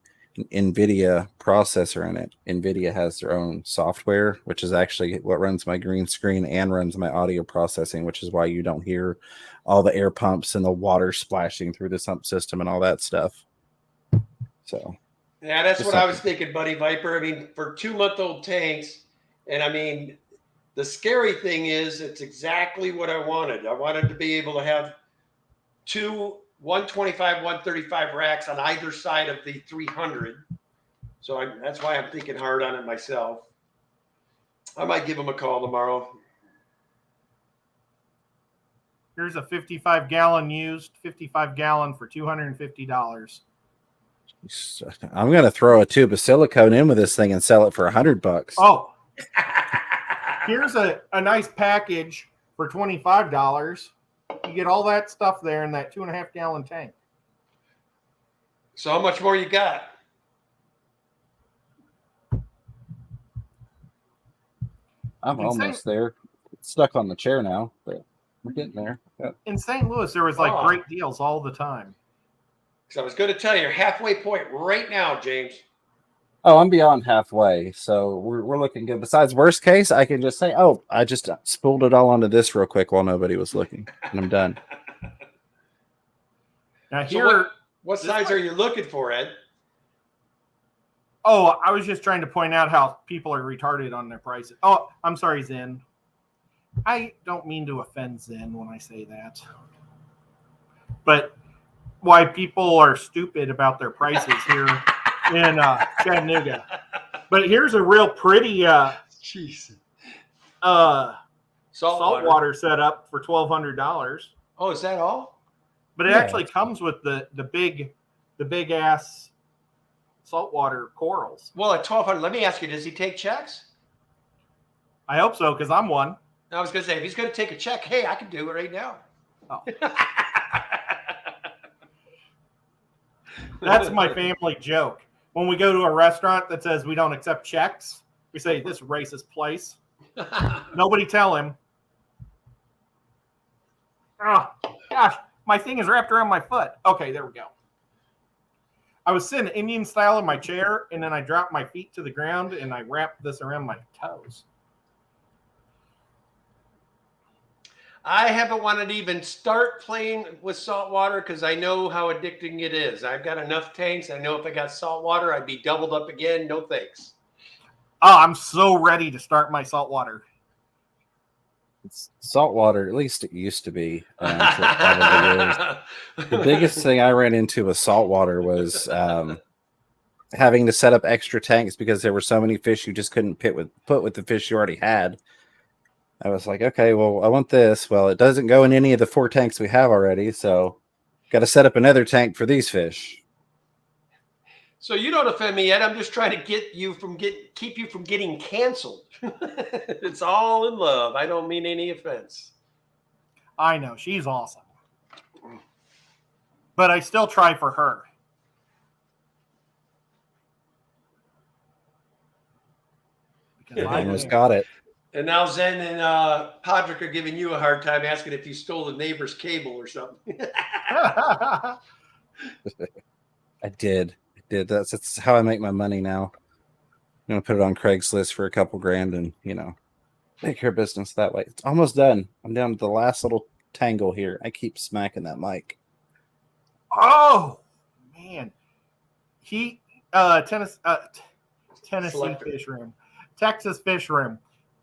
[SPEAKER 4] NVIDIA processor in it, NVIDIA has their own software, which is actually what runs my green screen and runs my audio processing, which is why you don't hear all the air pumps and the water splashing through the sump system and all that stuff. So,
[SPEAKER 2] yeah, that's what I was thinking, Buddy Viper. I mean, for 2-month-old tanks, and I mean, the scary thing is it's exactly what I wanted. I wanted to be able to have two 125, 135 racks on either side of the 300. So that's why I'm thinking hard on it myself. I might give them a call tomorrow.
[SPEAKER 3] Here's a 55-gallon used, 55-gallon for $250.
[SPEAKER 4] I'm going to throw a tube of silicone in with this thing and sell it for $100.
[SPEAKER 3] Oh, here's a nice package for $25. You get all that stuff there in that 2.5-gallon tank.
[SPEAKER 2] So how much more you got?
[SPEAKER 4] I'm almost there. It's stuck on the chair now, but we're getting there. Yeah.
[SPEAKER 3] In St. Louis, there was like great deals all the time.
[SPEAKER 2] So I was going to tell you, you're halfway point right now, James.
[SPEAKER 4] Oh, I'm beyond halfway, so we're looking good. Besides, worst case, I can just say, "Oh, I just spooled it all onto this real quick while nobody was looking, and I'm done."
[SPEAKER 3] Now
[SPEAKER 2] So
[SPEAKER 3] here,
[SPEAKER 2] what size are you looking for, Ed?
[SPEAKER 3] oh, I was just trying to point out how people are retarded on their prices. Oh, I'm sorry, Zen. I don't mean to offend Zen when I say that, but why people are stupid about their prices here in Chattanooga. But here's a real pretty saltwater setup for $1,200.
[SPEAKER 2] Oh, is that all?
[SPEAKER 3] But it actually comes with the big ass saltwater corals.
[SPEAKER 2] Well, at $1,200, let me ask you, does he take checks?
[SPEAKER 3] I hope so, because I'm one.
[SPEAKER 2] I was going to say, if he's going to take a check, hey, I can do it right now.
[SPEAKER 3] Oh. That's my family joke. When we go to a restaurant that says we don't accept checks, we say, this racist place. Nobody tell him. Oh, gosh, my thing is wrapped around my foot. Okay, there we go. I was sitting Indian style in my chair, and then I dropped my feet to the ground, and I wrapped this around my toes.
[SPEAKER 2] I haven't wanted to even start playing with salt water because I know how addicting it is. I've got enough tanks. I know if I got salt water, I'd be doubled up again. No thanks.
[SPEAKER 3] Oh, I'm so ready to start my salt water.
[SPEAKER 4] It's salt water, at least it used to be. The biggest thing I ran into with salt water was having to set up extra tanks because there were so many fish you just couldn't put with the fish you already had. I was like, okay, well, I want this. Well, it doesn't go in any of the 4 tanks we have already, so got to set up another tank for these fish.
[SPEAKER 2] So you don't offend me yet. I'm just trying to keep you from getting canceled. It's all in love. I don't mean any offense.
[SPEAKER 3] I know, she's awesome. But I still try for her.
[SPEAKER 4] Because I almost got it.
[SPEAKER 2] And now Zen and Podrick are giving you a hard time, asking if you stole the neighbor's cable or something.
[SPEAKER 4] I did. That's how I make my money now. I'm going to put it on Craigslist for a couple grand and, take care of business that way. It's almost done. I'm down to the last little tangle here. I keep smacking that mic.
[SPEAKER 3] Oh, man. Tennessee Fish Room. Texas Fish Room.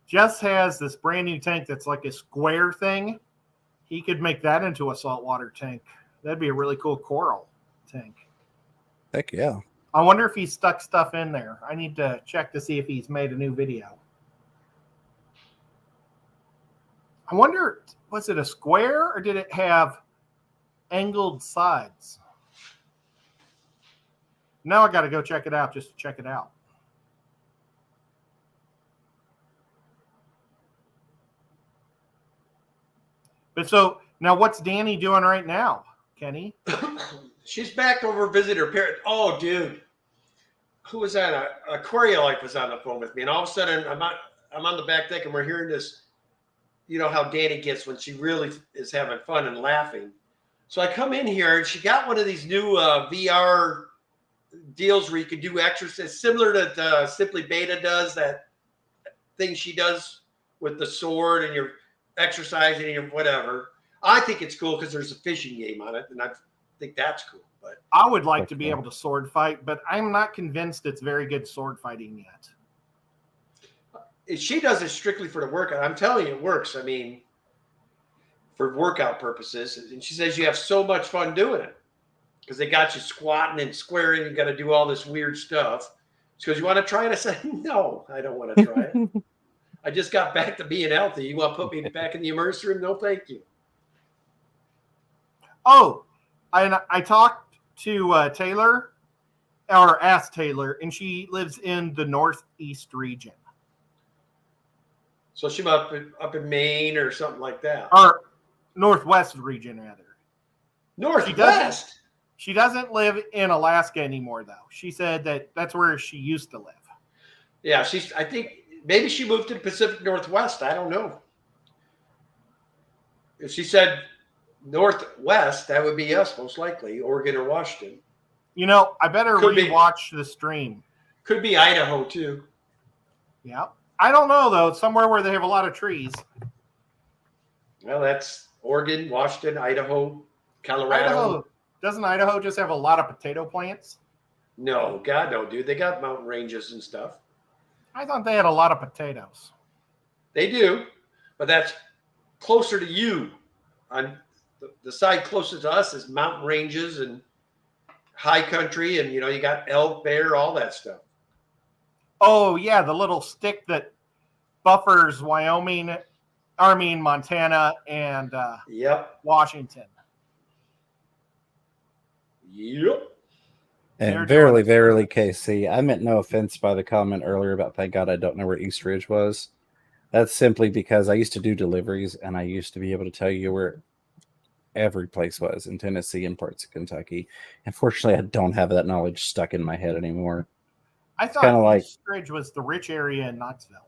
[SPEAKER 3] Just has this brand new tank that's like a square thing. He could make that into a saltwater tank. That'd be a really cool coral tank.
[SPEAKER 4] Heck yeah.
[SPEAKER 3] I wonder if he stuck stuff in there. I need to check to see if he's made a new video. I wonder, was it a square or did it have angled sides? Now I got to go check it out just to check it out. But so now what's Danny doing right now, Kenny?
[SPEAKER 2] She's back over visiting her parents. Oh, dude. Who was that? Aquaria Life was on the phone with me. And all of a sudden, I'm on the back deck and we're hearing this. You know how Danny gets when she really is having fun and laughing. So I come in here and she got one of these new VR deals where you can do exercise similar to Simply Beta does, that thing she does with the sword and you're exercising and whatever. I think it's cool because there's a fishing game on it, and I think that's cool. But
[SPEAKER 3] I would like to be able to sword fight, but I'm not convinced it's very good sword fighting yet.
[SPEAKER 2] she does it strictly for the workout. I'm telling you, it works. I mean, for workout purposes. And she says you have so much fun doing it because they got you squatting and squaring. You got to do all this weird stuff. She goes, you want to try it? I said, no, I don't want to try it. I just got back to being healthy. You want to put me back in the emergency room? No, thank you.
[SPEAKER 3] Oh, I talked to Taylor, or asked Taylor, and she lives in the Northeast region.
[SPEAKER 2] So she up in Maine or something like that.
[SPEAKER 3] Or Northwest region, rather.
[SPEAKER 2] Northwest?
[SPEAKER 3] She doesn't live in Alaska anymore, though. She said that's where she used to live.
[SPEAKER 2] Yeah, I think maybe she moved to the Pacific Northwest. I don't know. If she said Northwest, that would be us, most likely, Oregon or Washington.
[SPEAKER 3] You know, I better rewatch the stream.
[SPEAKER 2] Could be Idaho, too.
[SPEAKER 3] Yeah. I don't know, though. It's somewhere where they have a lot of trees.
[SPEAKER 2] Well, that's Oregon, Washington, Idaho, Colorado.
[SPEAKER 3] Doesn't Idaho just have a lot of potato plants?
[SPEAKER 2] No, God, no, dude. They got mountain ranges and stuff.
[SPEAKER 3] I thought they had a lot of potatoes.
[SPEAKER 2] They do, but that's closer to you. On the side closest to us is mountain ranges and high country, and, you got elk, bear, all that stuff.
[SPEAKER 3] Oh, yeah, the little stick that buffers Montana, and Washington.
[SPEAKER 2] Yep.
[SPEAKER 4] And verily, KC, I meant no offense by the comment earlier about thank God I don't know where East Ridge was. That's simply because I used to do deliveries and I used to be able to tell you where every place was in Tennessee and parts of Kentucky. Unfortunately, I don't have that knowledge stuck in my head anymore.
[SPEAKER 3] I thought East Ridge was the rich area in Knoxville.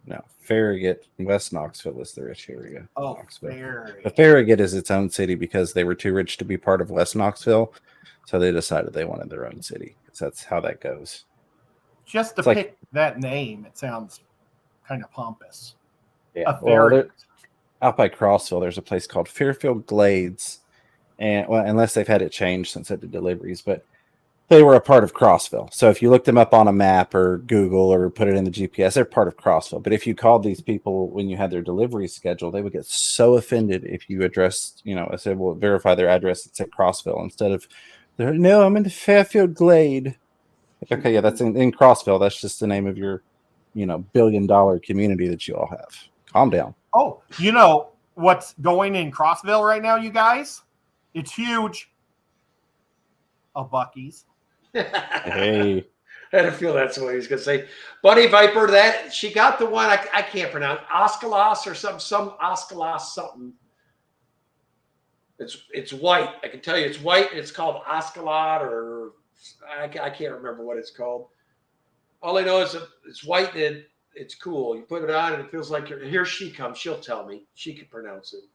[SPEAKER 4] No, Farragut, West Knoxville is the rich area.
[SPEAKER 3] Oh,
[SPEAKER 4] Farragut. But Farragut is its own city because they were too rich to be part of West Knoxville, so they decided they wanted their own city. So that's how that goes.
[SPEAKER 3] Just to pick that name, it sounds kind of pompous.
[SPEAKER 4] Yeah, well, out by Crossville, there's a place called Fairfield Glades, and unless they've had it changed since I did deliveries, but they were a part of Crossville. So if you look them up on a map or Google or put it in the GPS, they're part of Crossville. But if you called these people when you had their delivery schedule, they would get so offended if you addressed, I said, well, verify their address and say Crossville instead of, no, I'm in the Fairfield Glade. Okay, yeah, that's in Crossville. That's just the name of your, $1 billion community that you all have. Calm down.
[SPEAKER 3] Oh, you know what's going in Crossville right now, you guys? It's huge. A Buc-ee's.
[SPEAKER 4] Hey,
[SPEAKER 2] I had a feel that's what he was going to say. Bunny Viper, that she got the one I can't pronounce, Oscalos or some Oscalos something. It's white. I can tell you it's white. And it's called Oscalot, or I can't remember what it's called. All I know is it's white and it's cool. You put it on and it feels like here she comes. She'll tell me. She can pronounce it.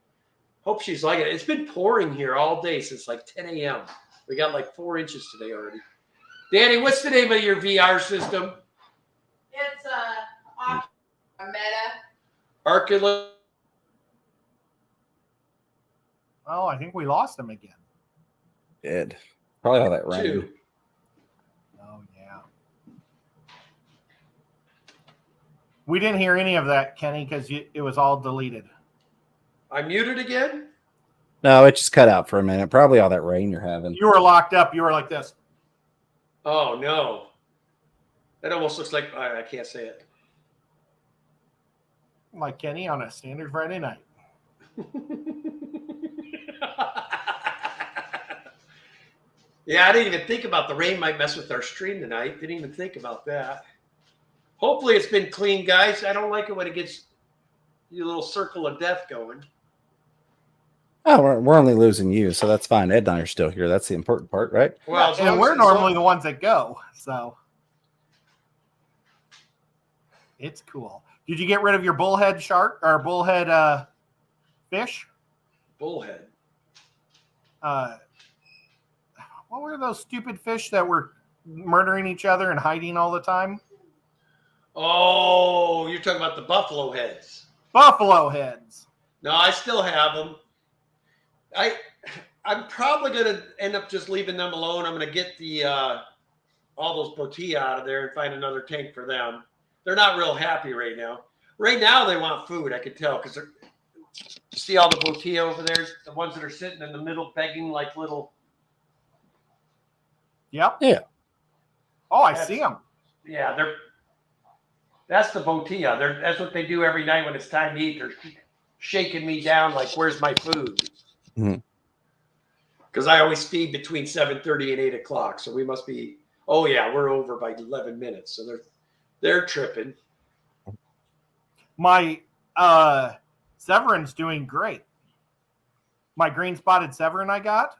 [SPEAKER 2] Hope she's like it. It's been pouring here all day since like 10 a.m. We got like 4 inches today already. Danny, what's the name of your VR system?
[SPEAKER 5] It's a Meta.
[SPEAKER 2] Arculus.
[SPEAKER 3] Oh, I think we lost him again.
[SPEAKER 4] Did. Probably all that rain.
[SPEAKER 2] 2.
[SPEAKER 3] Oh, yeah. We didn't hear any of that, Kenny, because it was all deleted.
[SPEAKER 2] I muted again?
[SPEAKER 4] No, it just cut out for a minute. Probably all that rain you're having.
[SPEAKER 3] You were locked up. You were like this.
[SPEAKER 2] Oh, no. That almost looks like, I can't say it.
[SPEAKER 3] Like Kenny on a standard Friday night.
[SPEAKER 2] Yeah, I didn't even think about the rain might mess with our stream tonight. Didn't even think about that. Hopefully it's been clean, guys. I don't like it when it gets your little circle of death going.
[SPEAKER 4] Oh, we're only losing you, so that's fine. Ed and I are still here. That's the important part, right?
[SPEAKER 2] Well, as long
[SPEAKER 3] and
[SPEAKER 2] as-
[SPEAKER 3] we're
[SPEAKER 2] as long-
[SPEAKER 3] normally the ones that go, so it's cool. Did you get rid of your bullhead shark or bullhead fish?
[SPEAKER 2] bullhead.
[SPEAKER 3] What were those stupid fish that were murdering each other and hiding all the time?
[SPEAKER 2] Oh, you're talking about the buffalo heads.
[SPEAKER 3] Buffalo heads.
[SPEAKER 2] No, I still have them. I'm probably gonna end up just leaving them alone. I'm gonna get the all those botilla out of there and find another tank for them. They're not real happy right now. Right now they want food. I can tell because they're. See all the botilla over there, the ones that are sitting in the middle begging like little.
[SPEAKER 3] Yep.
[SPEAKER 4] Yeah.
[SPEAKER 3] Oh, I see them.
[SPEAKER 2] Yeah, that's the botilla. That's what they do every night when it's time to eat. They're shaking me down like, "Where's my food?"
[SPEAKER 4] Mhm.
[SPEAKER 2] Because I always feed between 7:30 and 8 o'clock, so we must be. Oh yeah, we're over by 11 minutes, so they're tripping.
[SPEAKER 3] My Severin's doing great. My green spotted Severin I got.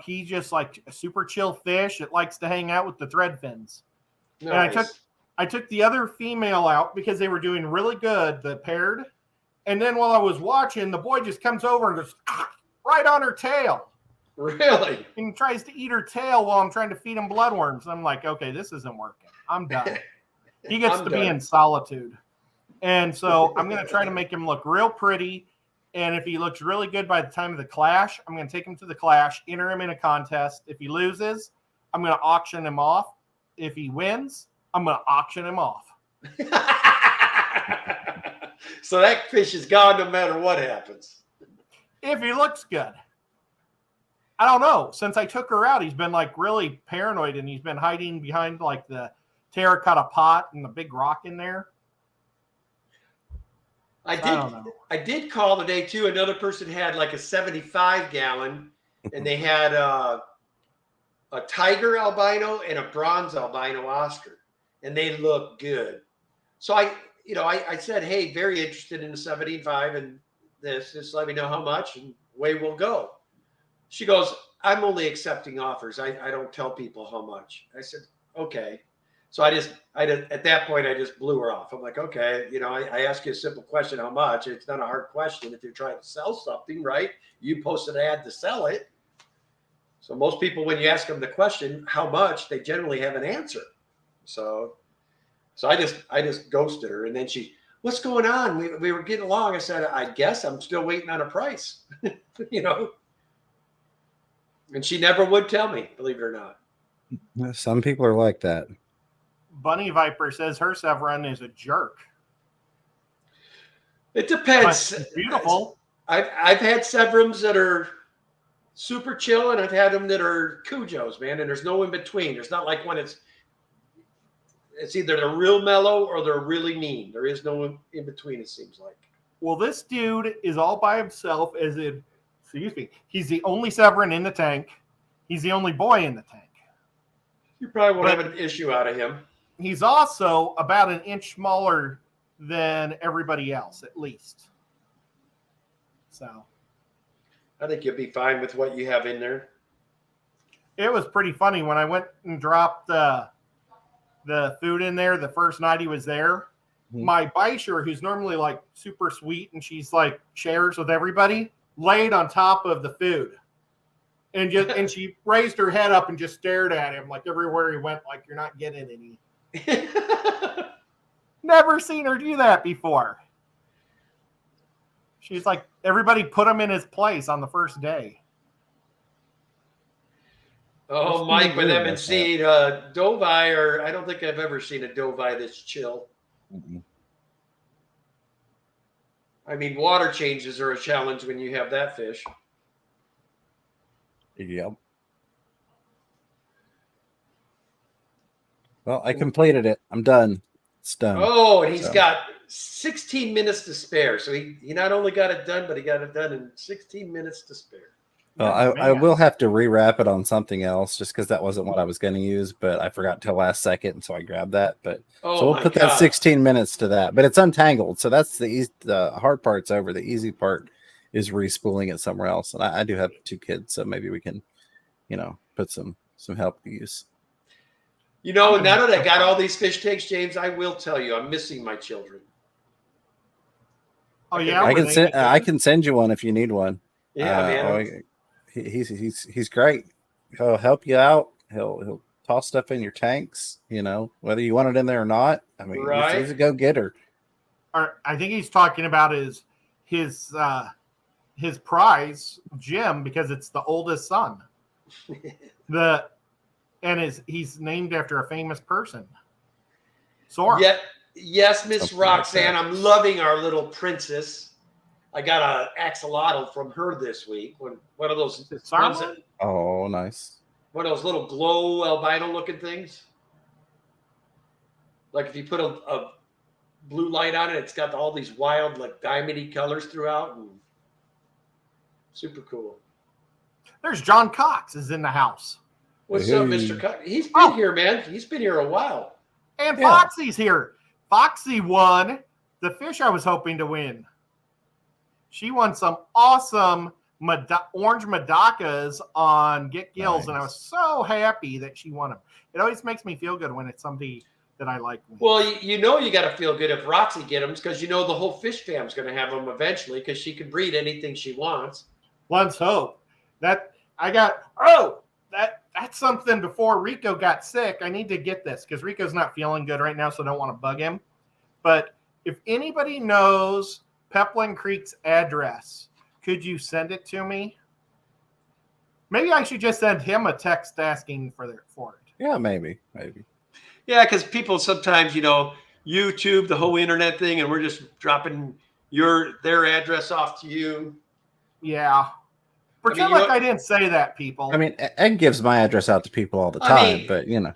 [SPEAKER 3] He just like a super chill fish. It likes to hang out with the thread fins.
[SPEAKER 2] Nice.
[SPEAKER 3] And I took the other female out because they were doing really good, the paired. And then while I was watching, the boy just comes over and goes right on her tail
[SPEAKER 2] Really?
[SPEAKER 3] and tries to eat her tail while I'm trying to feed him bloodworms. I'm like, okay, this isn't working. I'm done. He gets
[SPEAKER 2] I'm
[SPEAKER 3] to be
[SPEAKER 2] done.
[SPEAKER 3] in solitude. And so I'm going to try to make him look real pretty. And if he looks really good by the time of the clash, I'm going to take him to the clash, enter him in a contest. If he loses, I'm going to auction him off. If he wins, I'm going to auction him off.
[SPEAKER 2] So that fish is gone no matter what happens.
[SPEAKER 3] If he looks good. I don't know. Since I took her out, he's been like really paranoid and he's been hiding behind like the terracotta pot and the big rock in there.
[SPEAKER 2] I
[SPEAKER 3] don't know.
[SPEAKER 2] I did call today too. Another person had like a 75 gallon, and they had a tiger albino and a bronze albino Oscar, and they look good. So I said, hey, very interested in the 75 and this. Just let me know how much, and away we'll go. She goes, I'm only accepting offers. I don't tell people how much. I said, okay. So I at that point, I just blew her off. I'm like, okay, I ask you a simple question, how much? It's not a hard question. If you're trying to sell something, right? You post an ad to sell it. So most people, when you ask them the question, how much, they generally have an answer. So I just ghosted her. And then what's going on? We were getting along. I said, I guess I'm still waiting on a price, And she never would tell me, believe it or not.
[SPEAKER 4] Some people are like that.
[SPEAKER 3] Bunny Viper says her Severin is a jerk.
[SPEAKER 2] It depends.
[SPEAKER 3] But it's beautiful.
[SPEAKER 2] I've had Severums that are super chill, and I've had them that are Cujos, man. And there's no in between. There's not like when it's either they're real mellow or they're really mean. There is no in between. It seems like.
[SPEAKER 3] Well, this dude is all by himself. He's the only Severin in the tank. He's the only boy in the tank.
[SPEAKER 2] You probably won't have an issue out of him.
[SPEAKER 3] He's also about an inch smaller than everybody else, at least. So
[SPEAKER 2] I think you'll be fine with what you have in there.
[SPEAKER 3] it was pretty funny when I went and dropped the food in there the first night he was there.
[SPEAKER 4] Mhm.
[SPEAKER 3] My Beischer, who's normally like super sweet and she's like shares with everybody, laid on top of the food. And she raised her head up and just stared at him like everywhere he went, like you're not getting any. Never seen her do that before. She's like, everybody put him in his place on the first day.
[SPEAKER 2] Oh, Mike, with them and seeing Dovai, or I don't think I've ever seen a Dovai that's chill.
[SPEAKER 4] Mhm.
[SPEAKER 2] I mean, water changes are a challenge when you have that fish.
[SPEAKER 4] Yep. Well, I completed it. I'm done. It's done.
[SPEAKER 2] Oh, and he's
[SPEAKER 4] So.
[SPEAKER 2] got 16 minutes to spare. So he not only got it done, but he got it done in 16 minutes to spare.
[SPEAKER 4] Well, I will have to rewrap it on something else just because that wasn't what I was going to use, but I forgot till last second, and so I grabbed that. But
[SPEAKER 2] Oh,
[SPEAKER 4] so we'll
[SPEAKER 2] my
[SPEAKER 4] put
[SPEAKER 2] God.
[SPEAKER 4] that 16 minutes to that. But it's untangled, so that's the hard part's over. The easy part is respooling it somewhere else. And I do have 2 kids, so maybe we can, put some help to use.
[SPEAKER 2] Now that I got all these fish tanks, James, I will tell you, I'm missing my children.
[SPEAKER 3] Oh yeah,
[SPEAKER 4] I can send you one if you need one.
[SPEAKER 2] Yeah, man.
[SPEAKER 4] He's great. He'll help you out. He'll toss stuff in your tanks. Whether you want it in there or not. I mean,
[SPEAKER 2] right.
[SPEAKER 4] He's a go-getter.
[SPEAKER 3] I think he's talking about his prize, Jim, because it's the oldest son. He's named after a famous person. Sora.
[SPEAKER 2] Yeah, yes, Miss
[SPEAKER 4] Something
[SPEAKER 2] Roxanne.
[SPEAKER 4] like
[SPEAKER 2] I'm loving our little princess. I got an axolotl from her this week. One of those ones that,
[SPEAKER 4] Oh, nice.
[SPEAKER 2] one of those little glow albino looking things. Like if you put a blue light on it, it's got all these wild, like diamondy colors throughout, and super cool.
[SPEAKER 3] There's John Cox is in the house.
[SPEAKER 2] What's up, Mr. Cox? He's been here, man. He's been here a while.
[SPEAKER 3] And Foxy's here. Foxy won the fish I was hoping to win. She won some awesome orange Madakas on Get Gills, and I was so happy that she won them. It always makes me feel good when it's somebody that I like.
[SPEAKER 2] Well, you got to feel good if Roxy get them, because the whole fish fam's going to have them eventually, because she can breed anything she wants.
[SPEAKER 3] Let's hope. That's something before Rico got sick. I need to get this because Rico's not feeling good right now, so I don't want to bug him. But if anybody knows Peplin Creek's address, could you send it to me? Maybe I should just send him a text asking for it.
[SPEAKER 4] Yeah, maybe.
[SPEAKER 2] Yeah, because people sometimes, YouTube, the whole internet thing, and we're just dropping their address off to you.
[SPEAKER 3] Yeah. Pretend I didn't say that, people.
[SPEAKER 4] I mean, Ed gives my address out to people all the time, but
[SPEAKER 2] a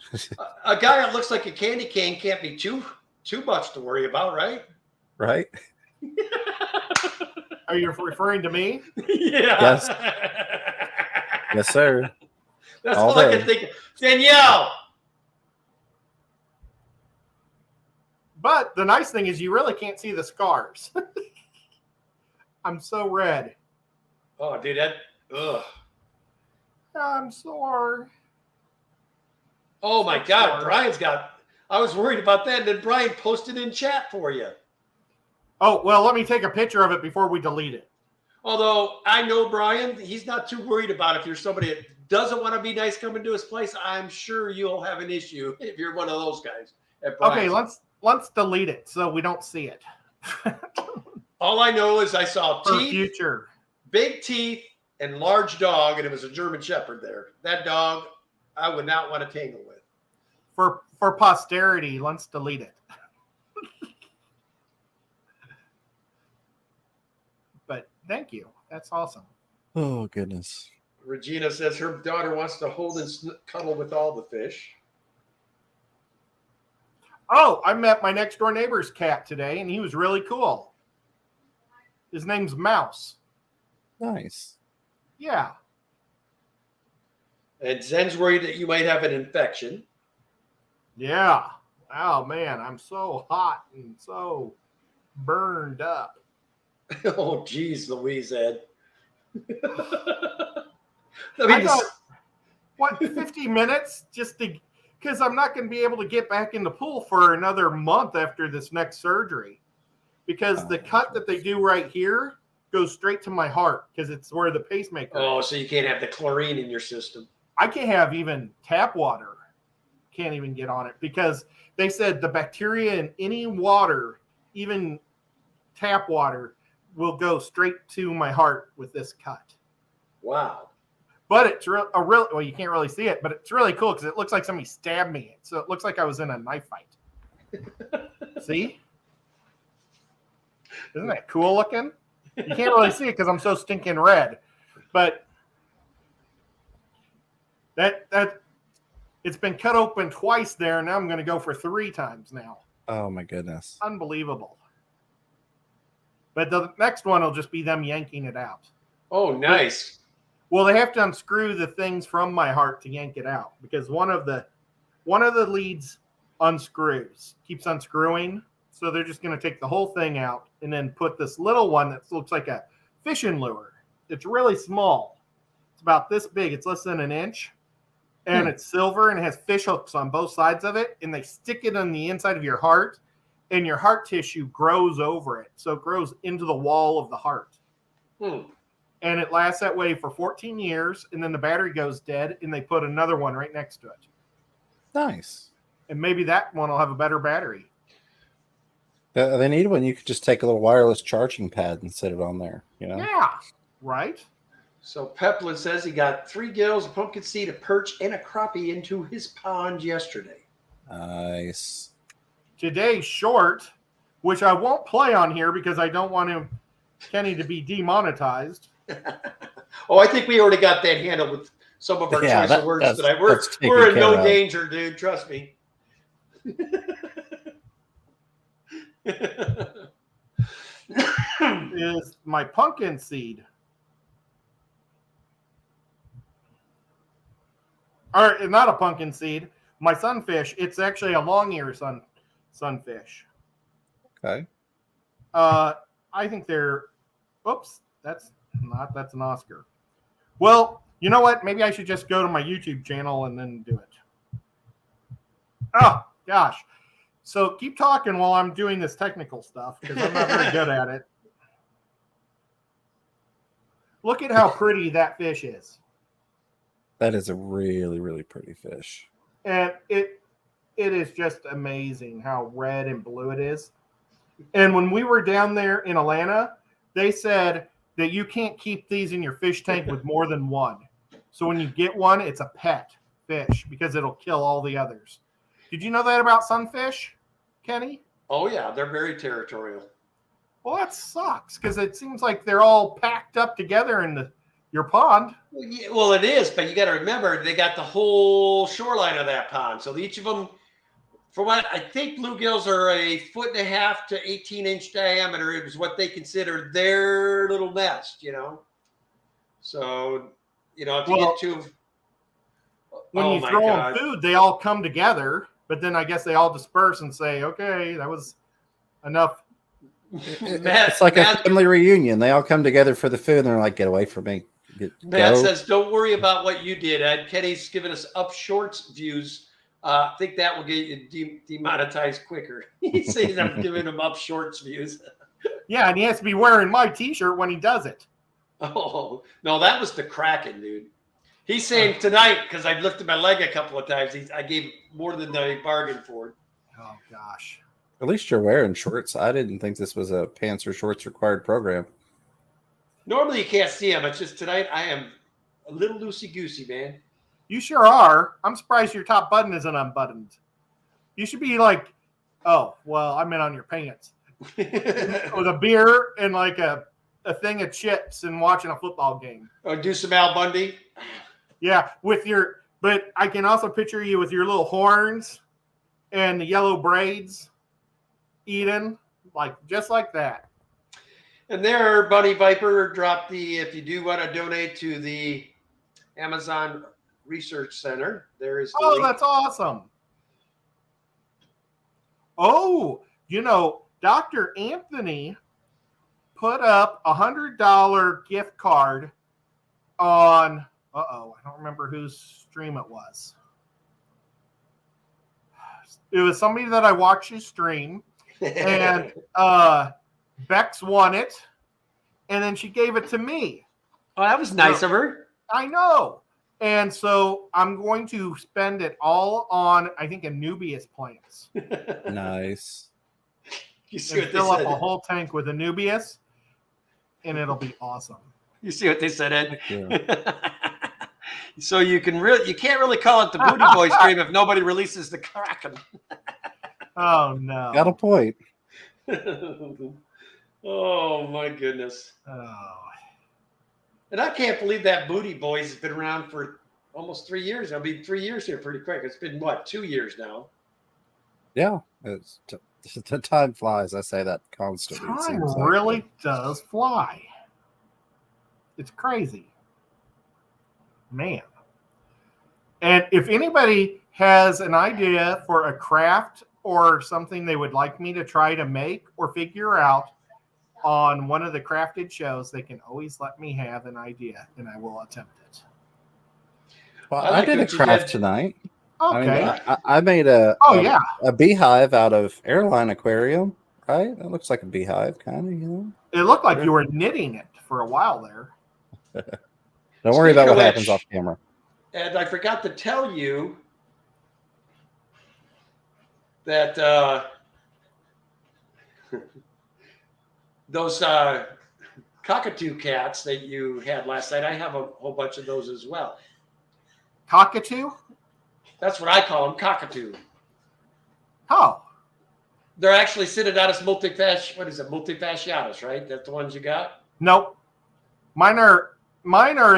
[SPEAKER 2] guy that looks like a candy cane can't be too much to worry about, right?
[SPEAKER 4] Right?
[SPEAKER 3] Are you referring to me?
[SPEAKER 2] Yeah.
[SPEAKER 4] Yes. Yes, sir.
[SPEAKER 2] That's all I can think of. Danielle.
[SPEAKER 3] But the nice thing is you really can't see the scars. I'm so red.
[SPEAKER 2] Oh, dude, ugh.
[SPEAKER 3] I'm sore.
[SPEAKER 2] Oh, my God. Brian's I was worried about that, and then Brian posted in chat for you.
[SPEAKER 3] Oh, well, let me take a picture of it before we delete it.
[SPEAKER 2] Although I know Brian, he's not too worried about if you're somebody that doesn't want to be nice coming to his place. I'm sure you'll have an issue if you're one of those guys.
[SPEAKER 3] Okay, let's delete it so we don't see it.
[SPEAKER 2] All I know is I saw
[SPEAKER 3] future.
[SPEAKER 2] Big teeth, and large dog, and it was a German Shepherd there. That dog I would not want to tangle with.
[SPEAKER 3] For posterity, let's delete it. But thank you. That's awesome.
[SPEAKER 4] Oh, goodness.
[SPEAKER 2] Regina says her daughter wants to hold and cuddle with all the fish.
[SPEAKER 3] Oh, I met my next door neighbor's cat today, and he was really cool. His name's Mouse.
[SPEAKER 4] Nice.
[SPEAKER 3] Yeah.
[SPEAKER 2] And Zen's worried that you might have an infection.
[SPEAKER 3] Yeah. Oh, man, I'm so hot and so burned up.
[SPEAKER 2] Oh, geez, Louise, Ed.
[SPEAKER 3] I thought, 50 minutes just because I'm not going to be able to get back in the pool for another month after this next surgery. Because the cut that they do right here goes straight to my heart because it's where the pacemaker is.
[SPEAKER 2] Oh, so you can't have the chlorine in your system.
[SPEAKER 3] I can't have even tap water. Can't even get on it because they said the bacteria in any water, even tap water, will go straight to my heart with this cut.
[SPEAKER 2] Wow.
[SPEAKER 3] But it's well, you can't really see it, but it's really cool because it looks like somebody stabbed me. So it looks like I was in a knife fight. See? Isn't that cool looking? You can't really see it because I'm so stinking red. But that it's been cut open twice there. Now I'm going to go for 3 times now.
[SPEAKER 4] Oh, my goodness.
[SPEAKER 3] Unbelievable. But the next one will just be them yanking it out.
[SPEAKER 2] Oh, nice.
[SPEAKER 3] Well, they have to unscrew the things from my heart to yank it out because one of the leads unscrews, keeps unscrewing. So they're just going to take the whole thing out and then put this little one that looks like a fishing lure. It's really small. It's about this big. It's less than an inch. And it's silver and it has fish hooks on both sides of it. And they stick it on the inside of your heart. And your heart tissue grows over it. So it grows into the wall of the heart. And it lasts that way for 14 years. And then the battery goes dead. And they put another one right next to it.
[SPEAKER 4] Nice.
[SPEAKER 3] And maybe that one will have a better battery.
[SPEAKER 4] They need one. You could just take a little wireless charging pad and set it on there. You know?
[SPEAKER 3] Yeah. Right?
[SPEAKER 2] So Peplin says he got 3 gills, a pumpkin seed, a perch, and a crappie into his pond yesterday.
[SPEAKER 4] Nice.
[SPEAKER 3] Today's short, which I won't play on here because I don't want Kenny to be demonetized.
[SPEAKER 2] Oh, I think we already got that handled with some of our choice of words tonight. We're in no danger, dude. Trust me.
[SPEAKER 3] Is my pumpkin seed. Or not a pumpkin seed. My sunfish. It's actually a long ear sunfish.
[SPEAKER 4] Okay.
[SPEAKER 3] I think they're. Oops, that's an Oscar. Well, you know what? Maybe I should just go to my YouTube channel and then do it. Oh gosh. So keep talking while I'm doing this technical stuff because I'm not very good at it. Look at how pretty that fish is.
[SPEAKER 4] That is a really, really pretty fish.
[SPEAKER 3] And it is just amazing how red and blue it is. And when we were down there in Atlanta, they said that you can't keep these in your fish tank with more than one. So when you get one, it's a pet fish because it'll kill all the others. Did you know that about sunfish, Kenny?
[SPEAKER 2] Oh, yeah. They're very territorial.
[SPEAKER 3] Well, that sucks because it seems like they're all packed up together in your pond.
[SPEAKER 2] Well, it is, but you got to remember they got the whole shoreline of that pond. So each of them, for what I think, bluegills are 1.5 to 18-inch diameter. It was what they consider their little nest, you know. So, you know, if you get to
[SPEAKER 3] when you throw them food, they all come together, but then I guess they all disperse and say, "Okay, that was enough."
[SPEAKER 4] It's like a family reunion. They all come together for the food, and they're like, "Get away from me."
[SPEAKER 2] Matt says, "Don't worry about what you did, Ed." Kenny's giving us up shorts views. I think that will get you demonetized quicker. He says I'm giving him up shorts views.
[SPEAKER 3] Yeah, and he has to be wearing my T-shirt when he does it.
[SPEAKER 2] Oh, no, that was the Kraken, dude. He's saying tonight, because I've lifted my leg a couple of times, I gave more than I bargained for.
[SPEAKER 3] Oh, gosh.
[SPEAKER 4] At least you're wearing shorts. I didn't think this was a pants or shorts required program.
[SPEAKER 2] Normally you can't see them. It's just tonight I am a little loosey-goosey, man.
[SPEAKER 3] You sure are. I'm surprised your top button isn't unbuttoned. You should be like, oh, well, I meant on your pants. With a beer and like a thing of chips and watching a football game.
[SPEAKER 2] Or do some Al Bundy.
[SPEAKER 3] Yeah, but I can also picture you with your little horns and the yellow braids eating, just like that.
[SPEAKER 2] And there, Bunny Viper dropped if you do want to donate to the Amazon Research Center, there is the link.
[SPEAKER 3] That's awesome. Oh, Dr. Anthony put up $100 gift card on, I don't remember whose stream it was. It was somebody that I watched his stream, and Bex won it, and then she gave it to me.
[SPEAKER 2] Oh, that was nice of her.
[SPEAKER 3] I know. And so I'm going to spend it all on, I think, Anubias plants.
[SPEAKER 4] Nice.
[SPEAKER 3] You see what fill up a whole tank with Anubias, and it'll be awesome.
[SPEAKER 2] You see what they said, Ed?
[SPEAKER 4] Yeah.
[SPEAKER 2] So you can't really call it the Booty Boy stream if nobody releases the Kraken.
[SPEAKER 3] Oh no.
[SPEAKER 4] Got a point.
[SPEAKER 2] Oh my goodness.
[SPEAKER 3] Oh.
[SPEAKER 2] And I can't believe that Booty Boys has been around for almost 3 years. It'll be 3 years here pretty quick. It's been, 2 years now?
[SPEAKER 4] Yeah. The time flies. I say that constantly.
[SPEAKER 3] Time really does fly. It's crazy. Man. And if anybody has an idea for a craft or something they would like me to try to make or figure out, on one of the crafted shows, they can always let me have an idea, and I will attempt it.
[SPEAKER 4] Well,
[SPEAKER 2] I like
[SPEAKER 4] I did a
[SPEAKER 2] what you
[SPEAKER 4] craft
[SPEAKER 2] did.
[SPEAKER 4] tonight.
[SPEAKER 3] Okay.
[SPEAKER 4] I made a
[SPEAKER 3] Oh, yeah.
[SPEAKER 4] a beehive out of airline aquarium. Right, it looks like a beehive, kind of. You know.
[SPEAKER 3] It looked like you were knitting it for a while there.
[SPEAKER 4] Don't worry about
[SPEAKER 2] Speaking
[SPEAKER 4] what
[SPEAKER 2] of
[SPEAKER 4] happens
[SPEAKER 2] which-
[SPEAKER 4] off camera.
[SPEAKER 2] And I forgot to tell you that those cockatoo cats that you had last night, I have a whole bunch of those as well.
[SPEAKER 3] Cockatoo?
[SPEAKER 2] That's what I call them, cockatoo.
[SPEAKER 3] Oh,
[SPEAKER 2] They're actually Cynodotus multifasciatus, right? That's the ones you got?
[SPEAKER 3] nope. Mine are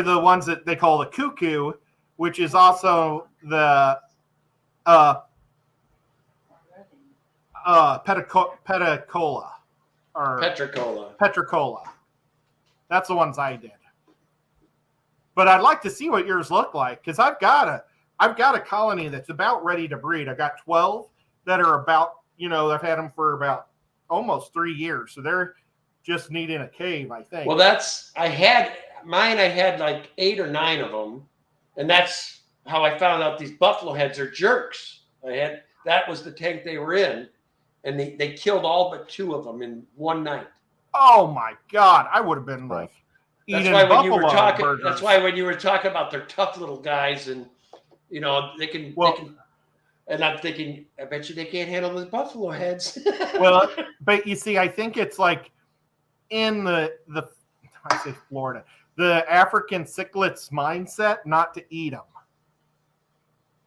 [SPEAKER 3] the ones that they call the cuckoo, which is also the pedicola or
[SPEAKER 2] Petricola.
[SPEAKER 3] petricola. That's the ones I did. But I'd like to see what yours look like, because I've got a colony that's about ready to breed. I got 12 that are about, I've had them for about almost 3 years, so they're just needing a cave, I think.
[SPEAKER 2] Well, I had like 8 or 9 of them, and that's how I found out these buffalo heads are jerks. That was the tank they were in, and they killed all but 2 of them in one night.
[SPEAKER 3] Oh my God, I would have been like
[SPEAKER 2] That's
[SPEAKER 3] eating
[SPEAKER 2] why when you were
[SPEAKER 3] buffalo
[SPEAKER 2] talking.
[SPEAKER 3] burgers.
[SPEAKER 2] That's why when you were talking about their tough little guys, and they can. And I'm thinking, I bet you they can't handle the buffalo heads.
[SPEAKER 3] Well, but you see, I think it's like in the I say Florida, the African cichlids mindset not to eat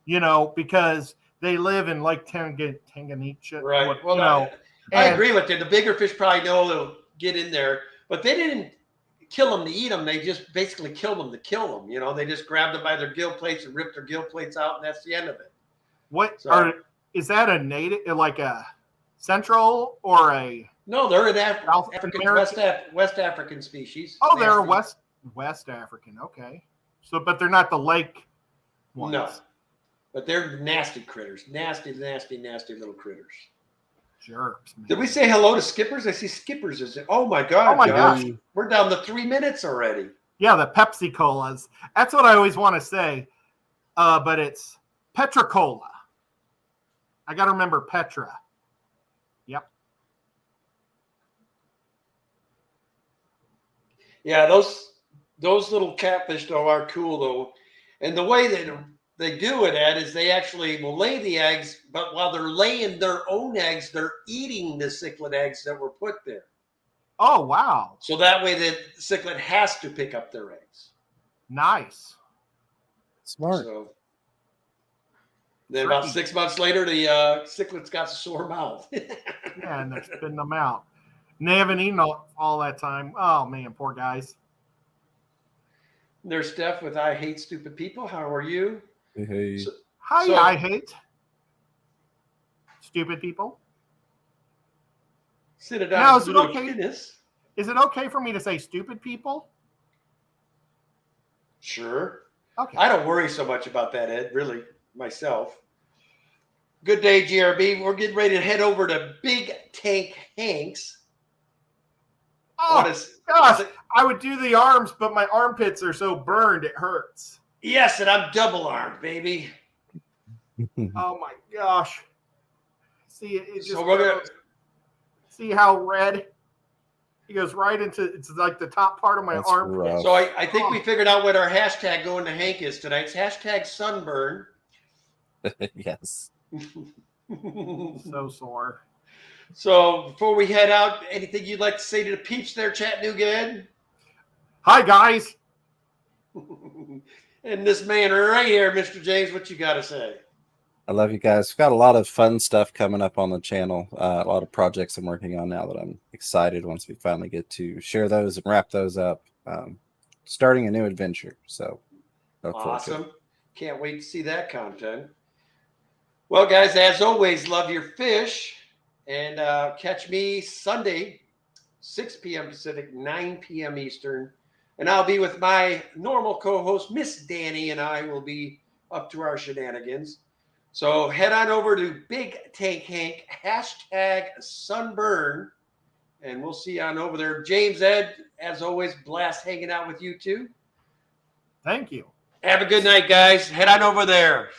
[SPEAKER 3] them. Because they live in Lake Tanganyika.
[SPEAKER 2] Right. Well, I agree with you. The bigger fish probably know they'll get in there, but they didn't kill them to eat them. They just basically killed them to kill them. They just grabbed them by their gill plates and ripped their gill plates out, and that's the end of it.
[SPEAKER 3] Is that a native, like a central or a?
[SPEAKER 2] No, they're an
[SPEAKER 3] South
[SPEAKER 2] African,
[SPEAKER 3] American?
[SPEAKER 2] West African species.
[SPEAKER 3] Oh, they're West African. Okay, so but they're not the lake ones.
[SPEAKER 2] No, but they're nasty critters. Nasty little critters.
[SPEAKER 3] Jerks, man.
[SPEAKER 2] Did we say hello to Skippers? I see Skippers. Oh my God!
[SPEAKER 3] Oh my gosh.
[SPEAKER 2] We're down to 3 minutes already.
[SPEAKER 3] Yeah, the Pepsi Colas. That's what I always want to say, but it's Petricola. I got to remember Petra. Yep.
[SPEAKER 2] Yeah, those little catfish though are cool though, and the way that they do it, Ed, is they actually will lay the eggs, but while they're laying their own eggs, they're eating the cichlid eggs that were put there.
[SPEAKER 3] Oh, wow.
[SPEAKER 2] So that way the cichlid has to pick up their eggs.
[SPEAKER 3] Nice.
[SPEAKER 4] Smart.
[SPEAKER 2] So then about 6 months later, the cichlid's got a sore mouth.
[SPEAKER 3] Yeah, and they're spitting them out. And they haven't eaten all that time. Oh, man, poor guys.
[SPEAKER 2] There's Steph with I Hate Stupid People. How are you?
[SPEAKER 4] Hey.
[SPEAKER 3] Hi, I hate stupid people.
[SPEAKER 2] Sit it down.
[SPEAKER 3] Now, is it okay?
[SPEAKER 2] Penis.
[SPEAKER 3] Is it okay for me to say stupid people?
[SPEAKER 2] Sure.
[SPEAKER 3] Okay.
[SPEAKER 2] I don't worry so much about that, Ed, really, myself. Good day, GRB. We're getting ready to head over to Big Tank Hanks.
[SPEAKER 3] Oh, gosh. I would do the arms, but my armpits are so burned, it hurts.
[SPEAKER 2] Yes, and I'm double armed, baby.
[SPEAKER 3] Oh, my gosh. See, it just
[SPEAKER 2] So we're gonna
[SPEAKER 3] see how red he goes right into, it's like the top part of my
[SPEAKER 4] That's
[SPEAKER 3] armpit.
[SPEAKER 4] rough.
[SPEAKER 2] So I think we figured out what our hashtag going to Hank is tonight. It's hashtag sunburn.
[SPEAKER 4] Yes.
[SPEAKER 3] So sore.
[SPEAKER 2] So before we head out, anything you'd like to say to the peeps there, Chattanooga Ed?
[SPEAKER 3] Hi, guys.
[SPEAKER 2] And this man right here, Mr. James, what you got to say?
[SPEAKER 4] I love you guys. We've got a lot of fun stuff coming up on the channel. A lot of projects I'm working on now that I'm excited once we finally get to share those and wrap those up. Starting a new adventure. So
[SPEAKER 2] Awesome. Can't wait to see that content. Well, guys, as always, love your fish. And catch me Sunday, 6 p.m. Pacific, 9 p.m. Eastern. And I'll be with my normal co-host, Miss Danny, and I will be up to our shenanigans. So head on over to Big Tank Hank, hashtag sunburn, And we'll see you on over there. James, Ed, as always, blast hanging out with you too.
[SPEAKER 3] Thank you.
[SPEAKER 2] Have a good night, guys. Head on over there.